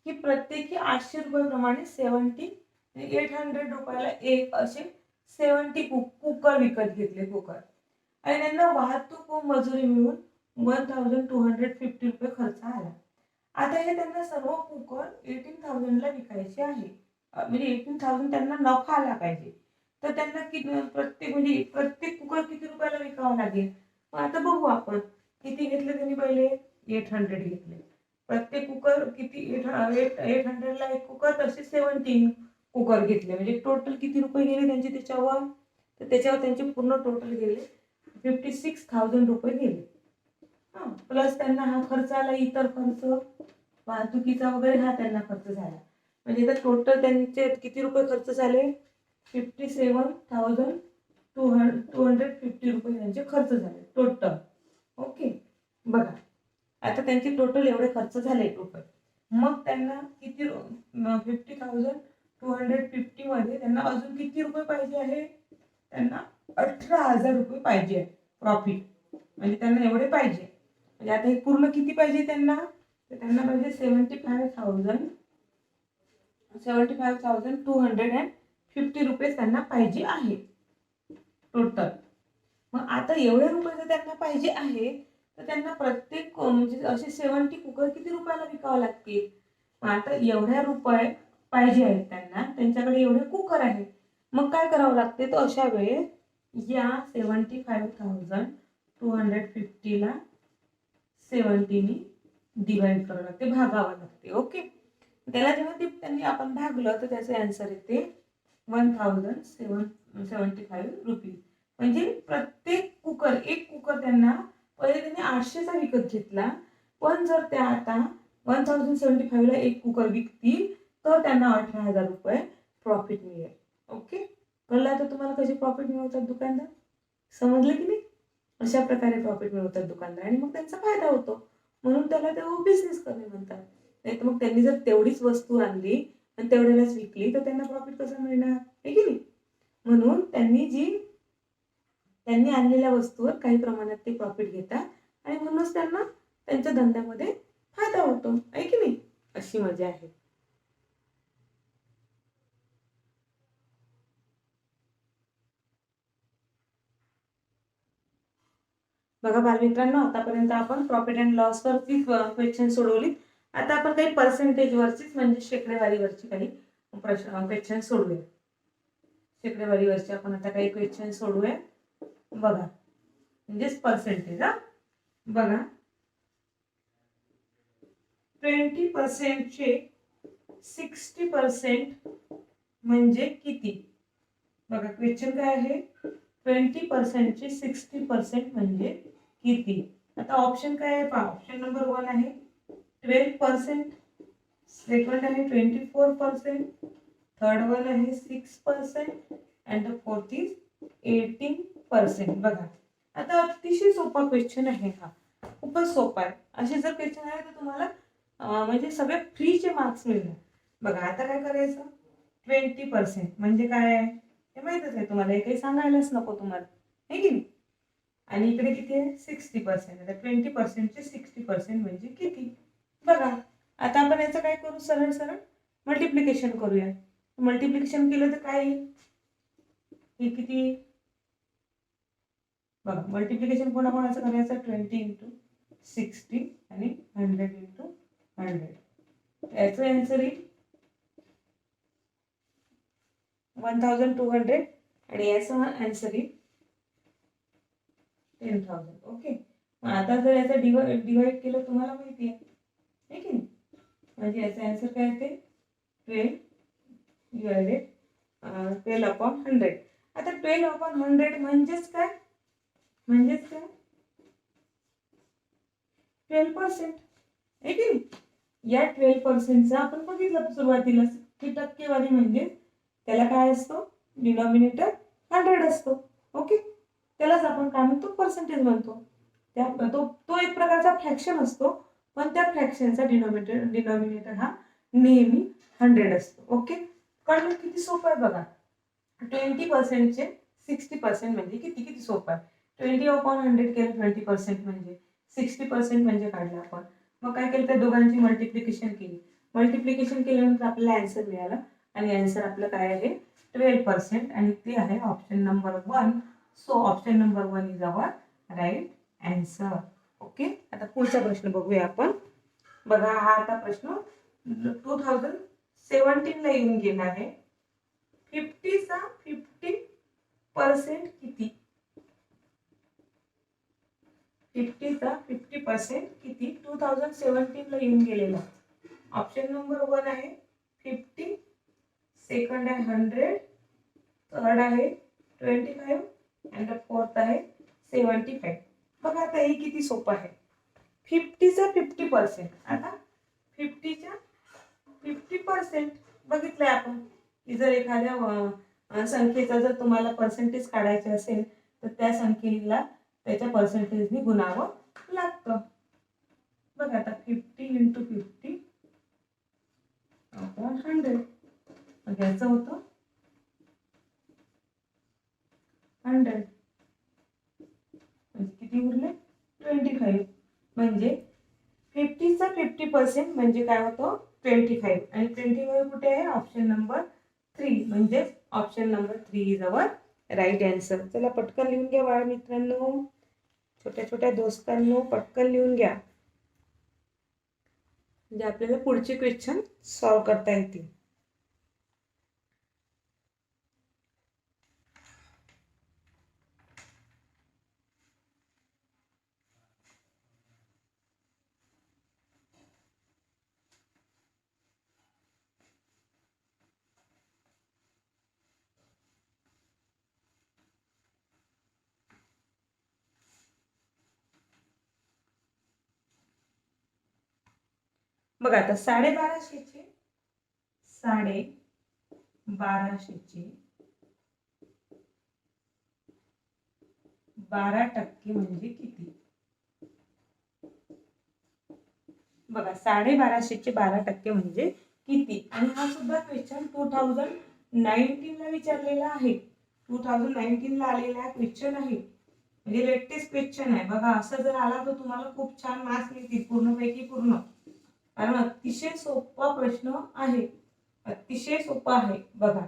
की प्रत्येकी 800 रुपयाप्रमाणे 800 रुपयाला एक असे 70 कुकर विकत घेतले, कुकर. आणि त्यांना वाहतूक व मजुरी मिळून 1250 रुपये खर्च आला. आता हे त्यांना सर्व कुकर 18,000 ला विकायचे आहे. म्हणजे 18,000 त्यांना नफा आला पाहिजे. तर त्यांना प्रत्येक कुकर किती रुपयाला विकावं लागेल. मग आता बघू आपण किती घेतले त्यांनी. पहिले 800 घेतले. प्रत्येक कुकर किती 800 ला एक कुकर, तसे 17 कुकर घेतले. म्हणजे टोटल किती रुपये गेले त्यांचे त्याच्यावर. तर त्याच्यावर त्यांचे पूर्ण टोटल गेले 56,000 रुपये गेले. प्लस त्यांना हा खर्च आला, इतर खर्च वाहतुकीचा वगैरे हा त्यांना खर्च झाला. म्हणजे तर टोटल त्यांचे किती रुपये खर्च झाले. 57,250 रुपये त्यांचे खर्च झाले टोटल. ओके बघा आता त्यांचे टोटल एवढे खर्च झाले रुपये. मग त्यांना किती 50,250 मध्ये त्यांना अजून किती रुपये पाहिजे आहे. त्यांना 18,000 रुपये पाहिजे प्रॉफिट. म्हणजे त्यांना एवढे पाहिजे. म्हणजे आता हे पूर्ण किती पाहिजे त्यांना. तर त्यांना पाहिजे 75,250 रुपये त्यांना पाहिजे आहे टोटल. मग आता एवढे रुपये जर त्यांना पाहिजे आहे तर त्यांना प्रत्येक म्हणजे असे 70 कुकर किती रुपयाला विकावं लागतील. मग आता एवढ्या रुपये पाहिजे आहेत त्यांना, त्यांच्याकडे एवढे कुकर आहेत. मग काय करावं लागते. तर अशा वेळेस या 75,250 ला 70 ने डिवाइड करावं लागते, भागावं लागते. ओके त्याला जेव्हा त्यांनी आपण भागलं तर त्याचे आन्सर येते 1075 रुपीज. म्हणजे प्रत्येक कुकर एक कुकर त्यांना पहिले त्यांनी 800चा विकत घेतला. पण जर त्या आता 1075 ला एक कुकर विकतील तर त्यांना 18,000 रुपये प्रॉफिट मिळेल. ओके कळलं आता तुम्हाला कसे प्रॉफिट मिळवतात दुकानदार. समजलं की नाही. अशा प्रकारे प्रॉफिट मिळवतात दुकानदार आणि मग त्यांचा फायदा होतो. म्हणून त्याला तेव्हा बिझनेस करणे म्हणतात. नाही तर मग त्यांनी जर तेवढीच वस्तू आणली आणि तेवढ्यालाच विकली तर त्यांना प्रॉफिट कसं मिळणार आहे की नाही. म्हणून त्यांनी आणलेल्या वस्तूवर काही प्रमाणात ते प्रॉफिट घेतात आणि म्हणूनच त्यांना त्यांच्या धंद्यामध्ये फायदा होतो आहे की नाही. अशी मजा आहे. बघा बालमित्रांनो आतापर्यंत आपण प्रॉफिट अँड लॉस वरती क्वेश्चन सोडवली. आता आपण काही पर्सेंटेज वरचीच म्हणजे शेकडेवारीवरची काही क्वेश्चन सोडूया. शेकडेवारीवरचे आपण आता काही क्वेश्चन सोडूया. बघा म्हणजेच पर्सेंटेज. बघा 20% चे 60% म्हणजे किती. बघा क्वेश्चन काय आहे. 20% चे 60% म्हणजे किती. आता ऑप्शन काय आहे पहा. ऑप्शन नंबर 1 आहे 12%. सेकंड आहे 24%. थर्ड वन आहे 6% अँड द फोर्थ इज 18%. बघा आता अतिशय सोपा क्वेश्चन आहे हा. खूपच सोपा आहे. असे जर क्वेश्चन आहे तर तुम्हाला म्हणजे सगळे फ्रीचे मार्क्स मिळणार. बघा आता काय करायचं. 20% म्हणजे काय आहे हे माहितच आहे तुम्हाला. हे काही सांगायलाच नको तुम्हाला आहे की नाही. आणि इकडे किती आहे 60%. आता 20% चे 60% म्हणजे किती. बघा आता आपण याचं काय करू. सरळ सरळ मल्टिप्लिकेशन करूया. मल्टिप्लिकेशन केलं तर काय येईल. हे किती. बघा मल्टिप्लिकेशन कोणाकोणाचं करायचं 20 इंटू 60 आणि 100 इंटू 100. याचं आन्सर येईल 1200 आणि याचा आन्सर येईल 10,000. ओके आता जर याचा डिवाइड केलं तुम्हाला माहिती आहे की नाही, म्हणजे याचा आन्सर काय येते 12 डिवायडेड 12/100. आता 12/100 म्हणजेच काय 12% आहे की नाही. या 12%चा आपण बघितलं सुरुवातीला की टक्केवारी म्हणजे त्याला काय असतो डिनॉमिनेटर 100 असतो. ओके, त्यालाच आपण काय म्हणतो पर्सेंटेज म्हणतो. तो एक प्रकारचा फ्रॅक्शन असतो, पण त्या फ्रॅक्शनचा डिनॉमिनेटर हा नेहमी 100 असतो. ओके, कळलं किती सोपं आहे बघा. 20% चे 60% म्हणजे किती किती सोपं आहे. 20/100 केलं 20% म्हणजे 60% म्हणजे काढलं आपण. मग काय केलं त्या दोघांची मल्टिप्लिकेशन केल्यानंतर आपल्याला आन्सर मिळाला आणि आन्सर आपलं काय आहे 12% आणि ते आहे option number 1. So option number 1 is our right answer. Okay, आता पुढचा प्रश्न बघूया आपण. बघा हा आता प्रश्न 2017 ला येऊन गेला आहे. 50चा 50% किती. 50चा 50% किती 2017 ला येऊन गेलेला. ऑप्शन नंबर 1 आहे 50, सेकंड आहे 100, थर्ड आहे 25 आणि फोर्थ आहे 75. बघा आता हे किती सोपं आहे. 50चा 50%. आता 50च्या 50% बघितलंय आपण की जर एखाद्या संख्येचा जर तुम्हाला पर्सेंटेज काढायचे असेल तर त्या संख्येला त्याच्या पर्सेंटेजने गुणावं लागतं. बघा आता 50 × 50/100 घ्यायचं होतं 100 म्हणजे किती उरले 25. म्हणजे 50चा 50% म्हणजे काय होतं 25 आणि 25 कुठे आहे ऑप्शन नंबर 3 म्हणजे option number 3 is our right answer. चला पटकन लिहून घ्या बाळ मित्रांनो, छोट्या छोट्या दोस्तांनो पटकन लिहून घ्या म्हणजे आपल्याला पुढचे क्वेश्चन सॉल्व्ह करता येतील. बघा आता 1250चे 12% म्हणजे किती. बघा 1250चे 12% म्हणजे किती. आणि हा सुद्धा क्वेश्चन 2019 ला विचारलेला आहे. 2019 ला आलेला क्वेश्चन आहे म्हणजे लेटेस्ट क्वेश्चन आहे. बघा असं जर आला तर तुम्हाला खूप छान मार्क्स मिळतील पूर्णपैकी पूर्ण, कारण अतिशय सोपा प्रश्न आहे, अतिशय सोपा आहे. बघा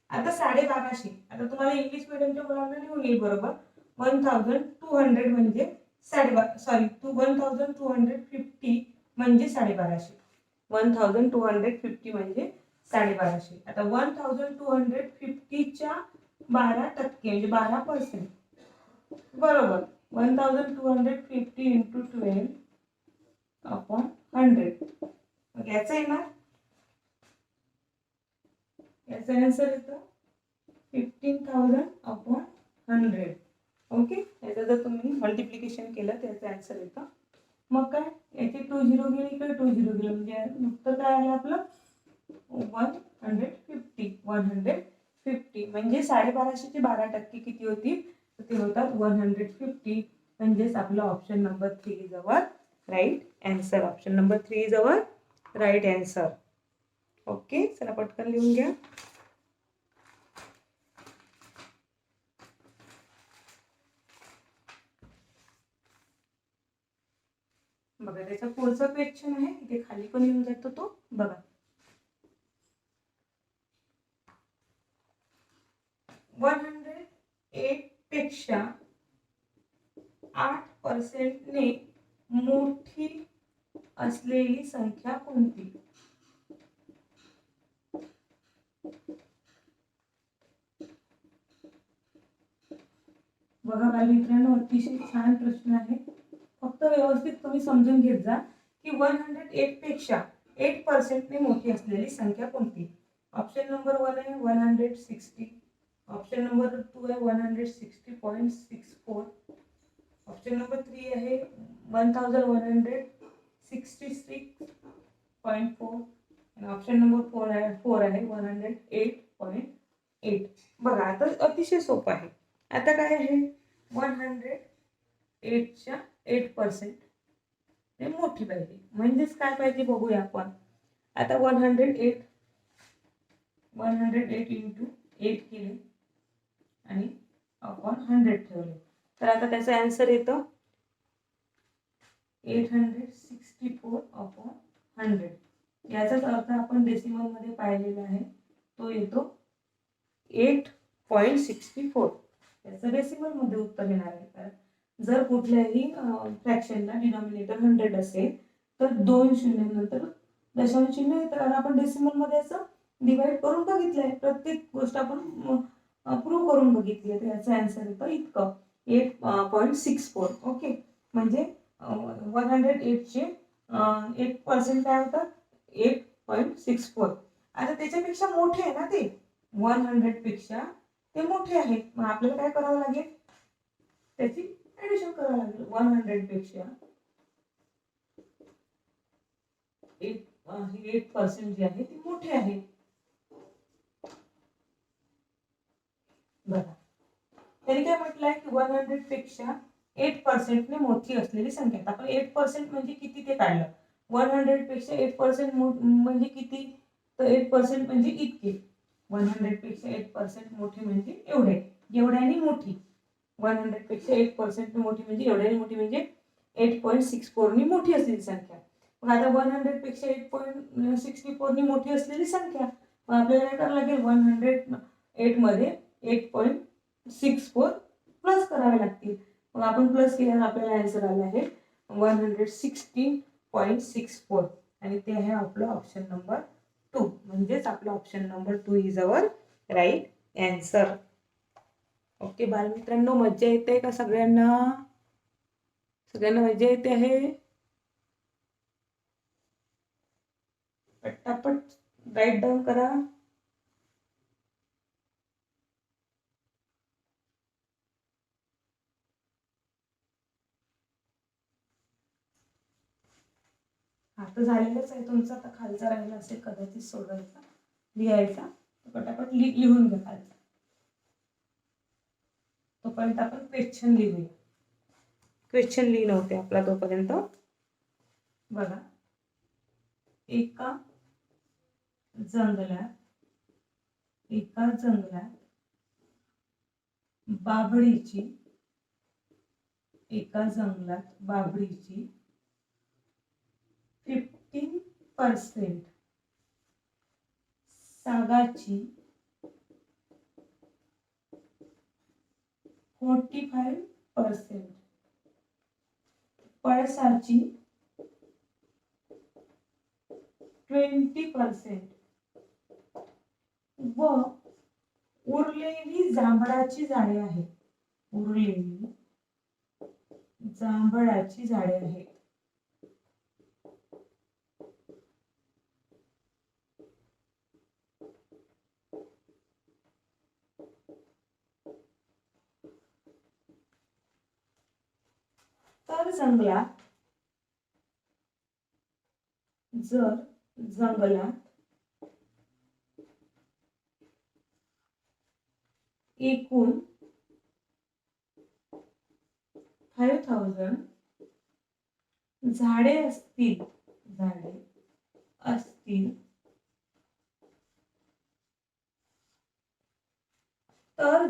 आता 1250, आता तुम्हाला इंग्लिश मीडियमच्या मुलांना लिहून येईल बरोबर. 1200 म्हणजे 1250 म्हणजे 1250. 1250 म्हणजे 1250. आता 1250च्या 12% म्हणजे 12% बरोबर. 1250 × 12/100 याचा येणार, याचा आन्सर येतो 15,000/100. ओके, याचं जर तुम्ही मल्टिप्लिकेशन केलं तर याचा आन्सर येतो. मग काय याचे 2 0 गेले इकडे 2 0 गेले म्हणजे उत्तर काय आलं आपलं 150 म्हणजे 1250चे 12% किती होती तर ते होतात 150. म्हणजेच आपलं option number 3 is our right answer. Option number 3 is our right answer. Okay, चला पटकन लिहून घ्या. बघा त्याचा पुढचा क्वेश्चन आहे इथे खाली पण येऊन जातो तो. बघा 108 पेक्षा 8% ने मोठी असलेली संख्या कोणती. बघा बालमित्रांनो अतिशय छान प्रश्न आहे. फक्त व्यवस्थित तुम्ही समजून घेत जा की 108 पेक्षा 8% ने मोठी असलेली संख्या कोणती. ऑप्शन नंबर 1 आहे 160, ऑप्शन नंबर 2 आहे 160.64, ऑप्शन नंबर 3 आहे 1166.4 आणि ऑप्शन नंबर 4 आहे 108.8. बघा आता अतिशय सोपं आहे. आता काय आहे 108च्या 8% हे मोठी पाहिजे. म्हणजेच काय पाहिजे बघूया आपण. आता 108 इंटू 8 केले आणि अपॉन 100 ठेवले. तर आता त्याचा आन्सर येतो 864 अपॉन 100. याचाच अर्थ आपण डेसिमल मध्ये पाहिलेला आहे. तो येतो 8.64. याचं डेसिमल मध्ये उत्तर येणार आहे. कारण जर कुठल्याही फ्रॅक्शनला डिनॉमिनेटर 100 असेल तर 2 शून्यानंतर दशांश चिन्ह येतं. कारण आपण डेसिमल मध्ये असं डिवाइड करून बघितलंय. प्रत्येक गोष्ट आपण प्रूव्ह करून बघितली आहे. याचा आन्सर येतो इतकं 8.64. ओके. म्हणजे 108चे 8% काय होतात 8.64. आता त्याच्यापेक्षा मोठे आहे ना ते 100 पेक्षा ते मोठे आहेत. मग आपल्याला काय करावं लागेल त्याची ऍडिशन करावं लागेल. 100 पेक्षा 8% जे आहे ते मोठे आहे. बघा तरी काय म्हटलंय की 100 पेक्षा 8% ने मोठी असलेली संख्या. आपण 8% म्हणजे किती ते काढलं. 100 पेक्षा 8% म्हणजे किती तर 8% म्हणजे इतके. 100 पेक्षा 8% मोठी म्हणजे एवढे. एवढ्याने मोठी 100 पेक्षा 8% मोठी म्हणजे एवढ्याने मोठी म्हणजे 8.64 नी मोठी असलेली संख्या. मग आता 100 पेक्षा 8.64 नी मोठी असलेली संख्या. मग आपल्याला काय करावं लागेल 108 मध्ये 8.64 प्लस करावे लागतील. मग आपण प्लस केल्यावर आपल्याला आन्सर आला आहे 116.64 आणि ते आहे आपलं ऑप्शन नंबर 2. म्हणजेच आपलं option number 2 is our right answer. Okay बालमित्रांनो, मज्जा येते का सगळ्यांना? सगळ्यांना मज्जा येते आहे? पटापट राईट डाऊन करा. आता झालेलंच आहे तुमचं. आता खालचा राहिला असेल कदाचित सोडवायचा लिहायचा. पटापट लिहून घ्या खालचा. तोपर्यंत आपण क्वेश्चन लिहूया. क्वेश्चन लिहिलं होते आपला तोपर्यंत. बघा एका जंगलात बाभळीची 15% सागाची 45%, पळसाची 20% व उरलेली जांभळाची झाडे आहे. तर जंगलात एकूण 5000 झाडे असतील तर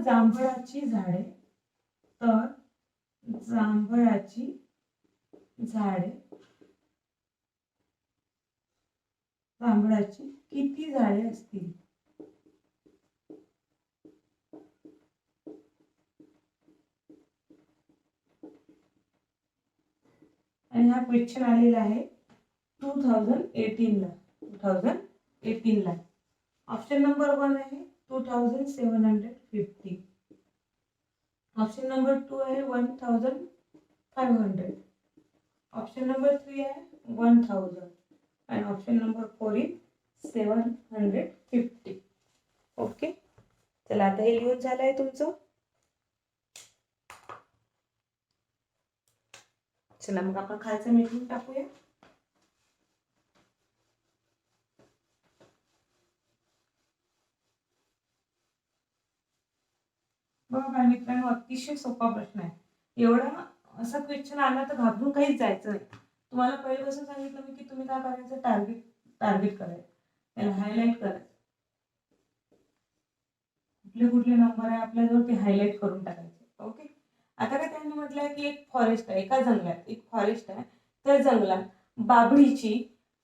जांभळाची किती झाडे असतील. आणि हा क्वेश्चन आलेला आहे 2018 ला. ऑप्शन नंबर 1 आहे 2750, ऑप्शन नंबर 2 आहे 1500, ऑप्शन नंबर 3 आहे 1000 आणि ऑप्शन नंबर 4 इज 750. ओके, चला आता हे लिहून झालंय तुमचं. चला मग आपण खालचं मिटून टाकूया. बघा मित्रांनो, अतिशय सोपा प्रश्न आहे. एवढा असा क्वेश्चन आला तर घाबरून काहीच जायचं नाही. तुम्हाला पहिल्यापासून सांगितलं मी की तुम्ही काय करायचं, टार्गेट करायचं, त्याला हायलाइट करायचं. कुठले कुठले नंबर आहे आपल्याजवळ ते हायलाइट करून टाकायचे. ओके, आता काय त्यांनी म्हटलंय की एक फॉरेस्ट आहे, एका जंगलात एक फॉरेस्ट आहे. त्या जंगलात बाभळीची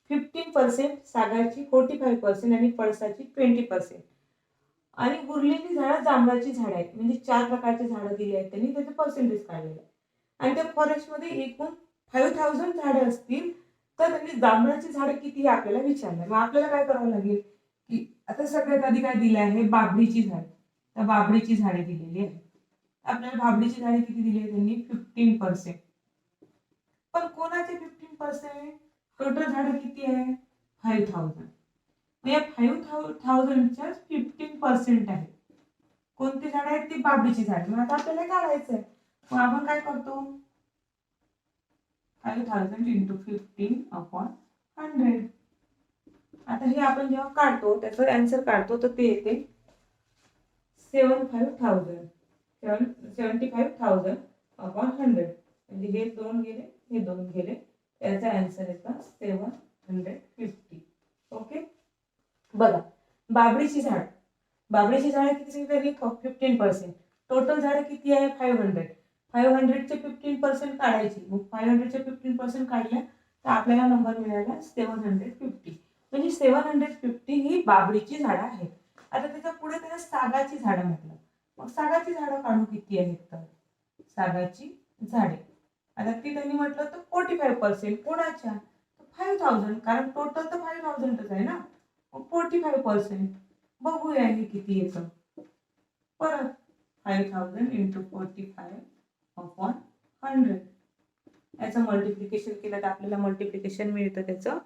15%, सागाची 45% आणि पळसाची 20%, आणि उरलेली झाडं जांभळाची झाडं आहेत. म्हणजे 4 प्रकारची झाडं दिली आहेत त्यांनी, त्याचे पर्सेंटेज काढलेले आहे. आणि त्या फॉरेस्टमध्ये एकूण 5000 झाडे असतील, तर त्यांनी जांभळाची झाडं किती हे आपल्याला विचारलं. मग आपल्याला काय करावं लागेल की आता सगळ्यात आधी काय दिलं आहे, बाभळीची झाड. त्या बाभळीची झाडे दिलेली आहे. आपल्याला बाभळीची झाडे किती दिली आहे त्यांनी, 15%. पण कोणाचे 15%, टोटल झाडं किती आहे 5000. या 5000च्या 15% आहे. कोणती झाड आहेत, ती बाभळीची झाड. मग आता आपल्याला काढायचंय. मग आपण काय करतो, 5000 इंटू 15/100. आता हे आपण जेव्हा काढतो त्याचं आन्सर काढतो तर ते येते 75,000 म्हणजे हे 2 गेले, हे 2 गेले, त्याचा आन्सर येतो 750. ओके, बघा बाभळीची झाड किती सांगितली, 15%. टोटल झाड किती आहे 500. 500चे 15% काढायची. मग 500चे 15% काढल्या तर आपल्याला नंबर मिळाला 750. म्हणजे 750 ही बाभळीची झाडं आहेत. आता त्याच्या पुढे त्याला सागाची झाडं म्हटलं. मग सागाची झाडं काढू किती आहेत, तर सागाची झाडे आता ती त्यांनी म्हटलं तर 45%. कोणाच्या, 5000, कारण टोटल तर 5000च आहे ना. 45%. बघूया हे किती येतं. परत 5000 इंटू 45/100. याचं मल्टिप्लिकेशन केलं तर आपल्याला मल्टिप्लिकेशन मिळतं त्याचं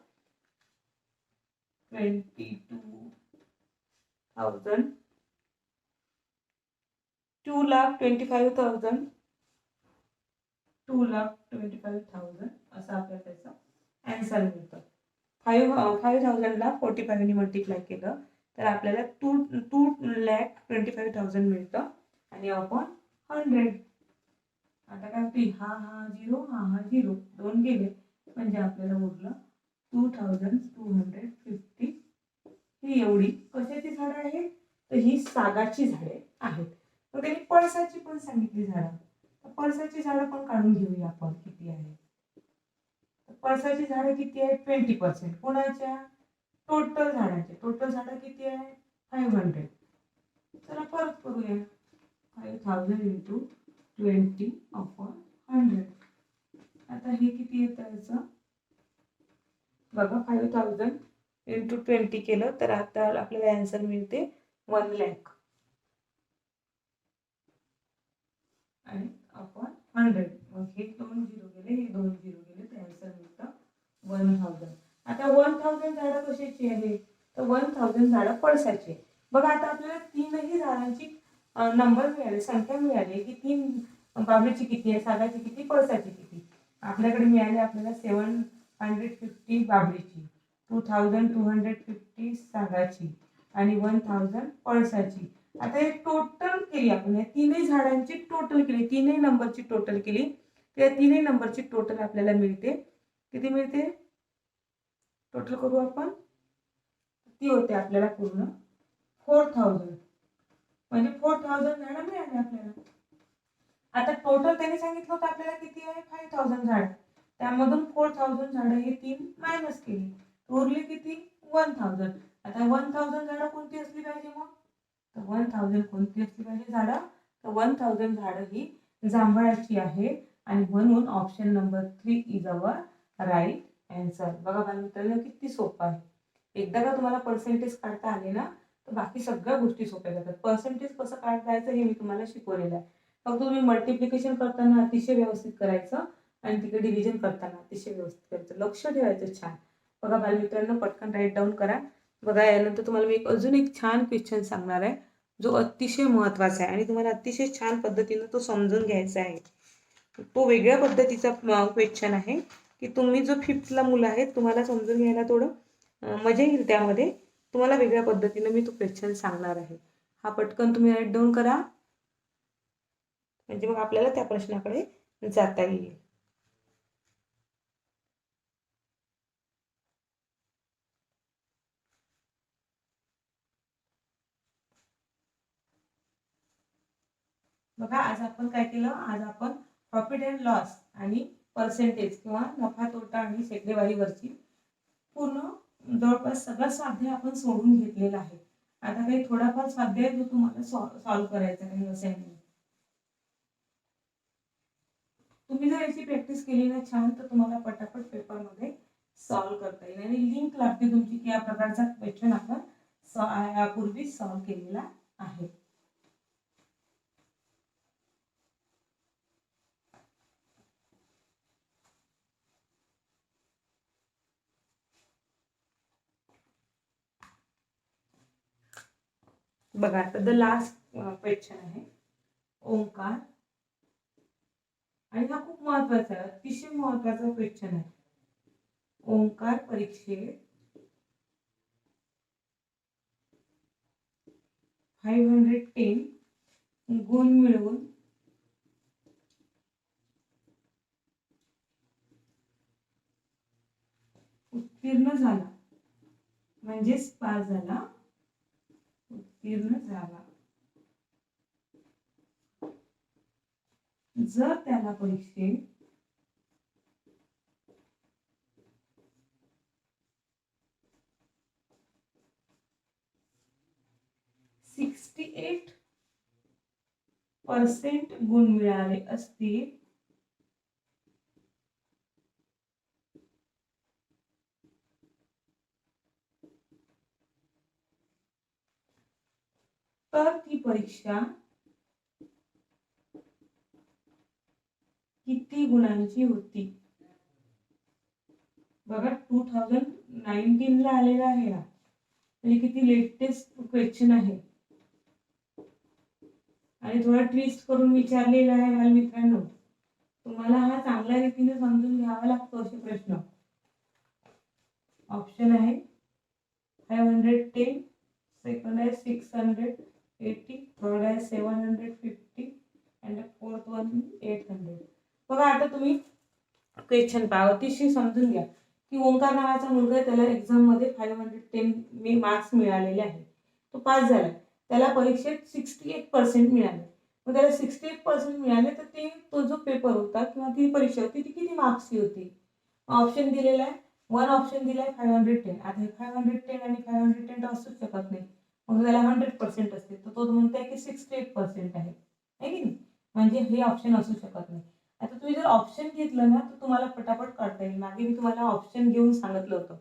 2,25,000 असं आपल्याला त्याचं आन्सर मिळतं. 5000ला 45 ने मल्टिप्लाय केलं तर आपल्याला 2,25,000 मिळतं आणि अपॉन 100. आता काय होती, हा 0, हा 0, 2 गेले, म्हणजे आपल्याला उरलं 2250. ही एवढी कशाची झाडं आहेत, तर ही सागाची झाडे आहेत. मग त्यांनी पळसाची पण सांगितली झाडं, तर पळसाची झाडं पण काढून घेऊया आपण किती आहे. पळसाची झाडं किती आहे 20%. कोणाच्या, टोटल झाडांचे. टोटल झाडं किती आहे 500. चला परत करूया, 5000 इंटू 20/100. आता हे किती येतं याचं बघा, 5000 इंटू 20 केलं तर आता आपल्याला आन्सर मिळते 1 लाख आणि अपॉन 100. मग हे 2 झिरो गेले, हे 2 झिरो गेले, तर आन्सर मिळतं 1000. आता 1000 झाडं कशाची आहे, तर 1000 झाडं पळसाची. बघा आता आपल्याला तीनही झाडांची नंबर मिळाले, संख्या मिळाली की 3 बाभळीची किती आहे, सागाची किती, पळसाची किती. आपल्याकडे मिळाले आपल्याला 750 बाभळीची, 2250 सागाची आणि 1000 पळसाची. आता हे टोटल केली आपण, या तीनही झाडांची टोटल केली, तीनही नंबरची टोटल केली, त्या तीनही नंबरची टोटल आपल्याला मिळते. किती मिळते, टोटल करू आपण, ती होते आपल्याला पूर्ण 4000. म्हणजे 4000 झाडं मिळाले आपल्याला. आता टोटल त्यांनी सांगितलं होतं आपल्याला किती आहे 5000 झाड, त्यामधून 4000 झाडं हे 3 मायनस केली, उरली किती 1000. आता 1000 झाडं कोणती असली पाहिजे, मग तर 1000 कोणती असली पाहिजे झाडं, तर 1000 झाडं ही जांभळाची आहे. आणि म्हणून option number 3 is our right answer. बघा बाळमित्रांनो, किती सोपं आहे. एकदा का तुम्हाला पर्सेंटेज काढता आले ना, तर बाकी सगळ्या गोष्टी सोप्या जातात. पर्सेंटेज कसं काढायचं हे मी तुम्हाला शिकवलेलं आहे. फक्त तुम्ही मल्टिप्लिकेशन करताना अतिशय व्यवस्थित करायचं आणि तिकडे डिव्हिजन करताना अतिशय व्यवस्थित करायचं, लक्ष ठेवायचं छान. बघा बालमित्रांनो, पटकन राईट डाऊन करा. बघा यानंतर तुम्हाला मी अजून एक छान क्वेश्चन सांगणार आहे, जो अतिशय महत्त्वाचा आहे आणि तुम्हाला अतिशय छान पद्धतीनं तो समजून घ्यायचा आहे. तो वेगळ्या पद्धतीचा क्वेश्चन आहे, की तुम्ही जो 5th मुलं आहेत तुम्हाला समजून घ्यायला थोडं मजा येईल. त्यामध्ये तुम्हाला वेगळ्या पद्धतीनं मी तो क्वेश्चन सांगणार आहे. हा पटकन तुम्ही राईट डाऊन करा, म्हणजे मग आपल्याला त्या प्रश्नाकडे जाता येईल. बघा आज आपण काय केलं, आज आपण प्रॉफिट अँड लॉस आणि पर्सेंटेज किंवा नफा तोटा आणि टक्केवारीवरची पूर्ण जवळपास सगळा स्वाध्याय आपण सोडून घेतलेला आहे. आता काही थोडाफार स्वाध्याय जो तुम्हाला सॉल्व्ह करायचा काही असाइनमेंट. तुम्ही जर याची प्रॅक्टिस केली ना छान, तर तुम्हाला पटापट पेपरमध्ये सॉल्व्ह करता येईल आणि लिंक लागते तुमची की या प्रकारचा क्वेश्चन आपण यापूर्वी सॉल्व्ह केलेला आहे. बघा आता द लास्ट क्वेश्चन आहे ओंकार, आणि हा खूप महत्वाचा आहे, अतिशय महत्वाचा क्वेश्चन आहे. ओंकार परीक्षेत 510 गुण मिळवून उत्तीर्ण झाला, म्हणजेच पास झाला, उत्तीर्ण झाला. जर त्याला परीक्षेत 68% गुण मिळाले असतील तर ती परीक्षा किती गुणांची होती. बघा 2019 ला आलेला आहे हा, म्हणजे किती लेटेस्ट क्वेश्चन आहे आणि थोडा ट्विस्ट करून विचारलेला आहे. बालमित्रांनो, तुम्हाला हा चांगल्या रीतीने समजून घ्यावा लागतो असे प्रश्न. ऑप्शन आहे 510, सेकंड आहे 680, थर्ड आहे 750 आणि फोर्थ वन 800. बघा आता तुम्ही क्वेश्चन पहा, अतिशय समजून घ्या की ओंकार नावाचा मुलगा आहे, त्याला एक्झाम मध्ये 510 मार्क्स मिळालेले आहे, तो पास झाला. त्याला परीक्षेत 68% मिळाले. मग त्याला 68% मिळाले, तर ते तो जो पेपर होता किंवा ती परीक्षा होती ती किती मार्क्सची होती. ऑप्शन दिलेला आहे, वन ऑप्शन दिलाय 510. आता 510 आणि 510 असूच शकत नाही, मग त्याला 100% असते, तर तो म्हणताय की 68% आहे की नाही, म्हणजे हे ऑप्शन असू शकत नाही. आता तुम्ही जर ऑप्शन घेतलं ना, तर तुम्हाला पटापट काढता येईल. मागे मी तुम्हाला ऑप्शन घेऊन सांगितलं होतं.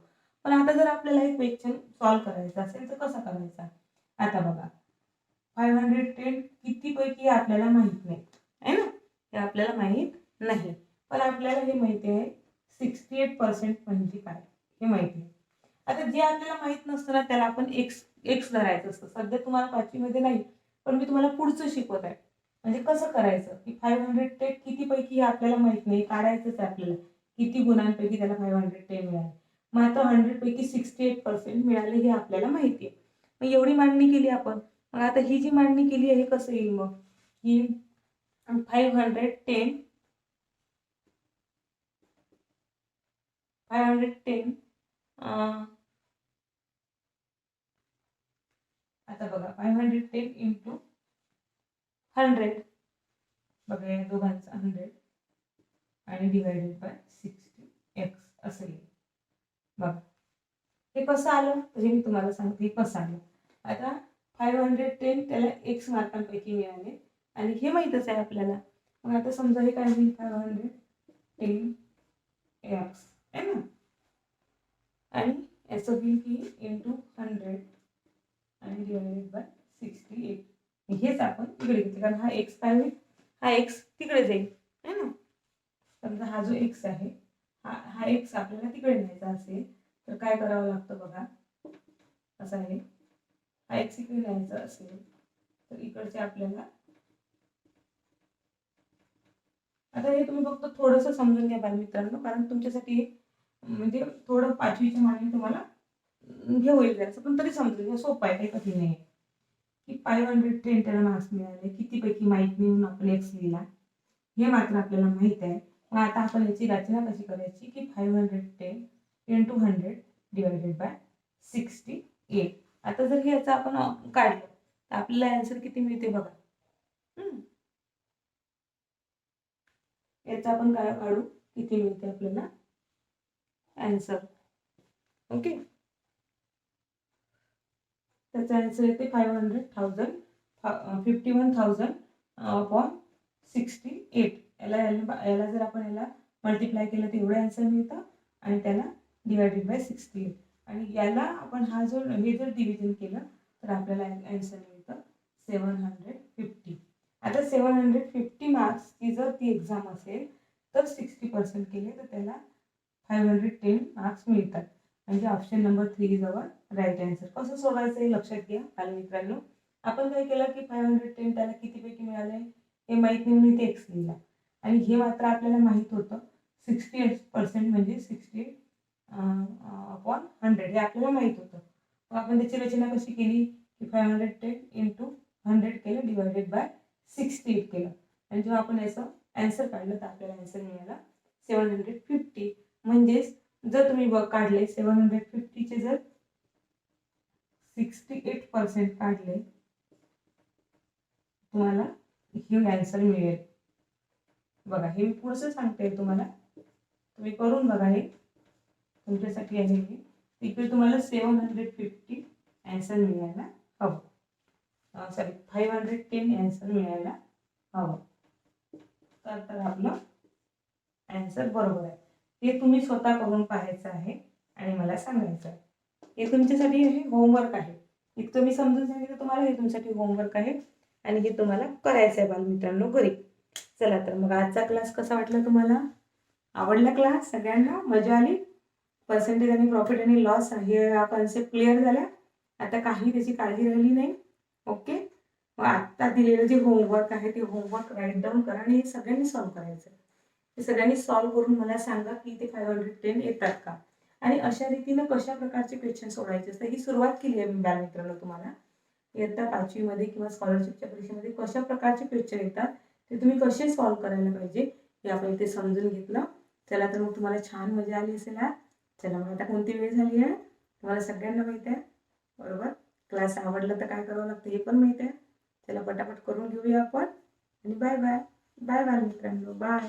पण आता जर आपल्याला एक क्वेश्चन सॉल्व्ह करायचा असेल तर कसं करायचा. आता बघा 510 किती पैकी आपल्याला माहित नाही आहे ना, हे आपल्याला माहित नाही, पण आपल्याला हे माहिती आहे 68% म्हणजे काय हे माहिती आहे. आता जे आपल्याला माहित नसतं ना, त्याला आपण एक्स एक्स धरायचं असतं. सध्या तुम्हाला 5वी मध्ये नाही, पण मी तुम्हाला पुढचं शिकवत आहे. म्हणजे कसं करायचं की 510 किती पैकी हे आपल्याला माहित नाही, काढायचंच आहे आपल्याला किती गुणांपैकी त्याला 510 मिळाले. मग आता 100 पैकी 68% मिळाले हे आपल्याला माहिती आहे. मग एवढी मांडणी केली आपण. मग आता ही जी मांडणी केली आहे हे कसं येईल, मग ही 510 आता बघा 510 इंटू 100, बघा या दोघांचा 100 आणि डिवायडेड बाय 60x असं येईल. बघा हे कसं आलं, म्हणजे मी तुम्हाला सांगते हे कसं आलं. आता 510 त्याला x मार्कांपैकी मिळाले आणि हे माहीतच आहे आपल्याला. मग आता समजा हे काय होईल 510 x आहे ना, आणि याचं होईल की इंटू 100 आणि डिवायडेड बाय 68. हेच आपण इकडे घेतले, कारण हा एक्स काय होईल, हा एक्स तिकडे जाईल है ना. समजा हा जो एक्स आहे, हा एक्स आपल्याला तिकडे न्यायचा असेल तर काय करावं लागतं बघा. असं आहे, हा एक्स इकडे न्यायचा असेल तर इकडचे आपल्याला, आता हे तुम्ही फक्त थोडंसं समजून घ्या बालमित्रांनो, कारण तुमच्यासाठी म्हणजे थोडं 5वीच्या मानाने तुम्हाला हे होईल जायचं, पण तरी समजून घ्या, सोपं आहे, काही कठीण नाही. की 510 त्याला मार्क्स मिळाले, कितीपैकी माहित नाही म्हणून आपण एक्स लिहिला, हे मात्र आपल्याला माहित आहे. मग आता आपण याची रचना कशी करायची की 510 into 100 डिवायडेड बाय 68. आता जर हे याचं आपण काढलं तर आपल्याला आन्सर किती मिळते बघा. याचा आपण काय काढू, किती मिळते आपल्याला आन्सर. ओके, त्याचा आन्सर येते 51,000 अपॉन 68. याला जर आपण याला मल्टिप्लाय केलं तर एवढं आन्सर मिळतं आणि त्याला डिवायडेड बाय 68. आणि याला आपण हे जर डिव्हिजन केलं तर आपल्याला आन्सर मिळतं 750. आता 750 मार्क्सची जर ती एक्झाम असेल तर 60% केले तर त्याला 510 मार्क्स मिळतात. म्हणजे option number 3 is our right answer. कसं सोडवायचं हे लक्षात घ्या बालमित्रांनो. आपण काय केलं की 510 त्याला कितीपैकी मिळाले हे माहीत नाही म्हणून इथे एक्स लिहिला, आणि हे मात्र आपल्याला माहीत होतं 68% म्हणजे 68 अपॉन 100 हे आपल्याला माहीत होतं. मग आपण त्याची रचना कशी केली की 510 into 100 केलं डिवायडेड बाय 68 केलं, आणि जेव्हा आपण याचं आन्सर काढलं तर आपल्याला आन्सर मिळाला 750. म्हणजेच जर तुम्ही काढले 750 चे जर 68% काढले तुम्हाला हे आन्सर मिळेल. बघा हे मी पुढचं सांगते तुम्हाला, तुम्ही करून बघा, हे तुमच्यासाठी आहे. इकडे तुम्हाला 750 आन्सर मिळायला हवं, सॉरी 510 आन्सर मिळायला हवं. तर आपलं आन्सर बरोबर आहे. हे तुम्ही स्वतः करून पाहायचं आहे आणि मला सांगायचं आहे. हे तुमच्यासाठी हे होमवर्क आहे. इतकं मी समजून सांगितलं तुम्हाला, हे तुमच्यासाठी होमवर्क आहे आणि हे तुम्हाला करायचं आहे बालमित्रांनो घरी. चला तर मग आजचा क्लास कसा वाटला तुम्हाला? आवडला क्लास? सगळ्यांना मजा आली? पर्सेंटेज आणि प्रॉफिट आणि लॉस हे कॉन्सेप्ट क्लिअर झाल्या? आता काही त्याची काळजी राहिली नाही. ओके, मग आत्ता दिलेलं जे होमवर्क आहे ते होमवर्क राईट डाऊन करा आणि हे सगळ्यांनी सॉल्व्ह करायचं. हे सगळ्यांनी सॉल्व्ह करून मला सांगा की ते 510 येतात का, आणि अशा रीतीनं कशा प्रकारचे क्वेश्चन सोडवायचे असतात ही सुरुवात केली आहे मी बालमित्रांनो तुम्हाला. इयत्ता 5वी किंवा स्कॉलरशिपच्या परीक्षेमध्ये कशा प्रकारचे क्वेश्चन येतात ते तुम्ही कसे सॉल्व्ह करायला पाहिजे हे आपण इथे समजून घेतलं. चला तर मग तुम्हाला छान मजा आली असेल. चला मग आता कोणती वेळ झाली आहे तुम्हाला सगळ्यांना माहिती आहे बरोबर. क्लास आवडला तर काय करावं लागतं हे पण माहिती आहे. चला पटापट करून घेऊया आपण, आणि बाय बाय. बाय बाय मित्रांनो, बाय.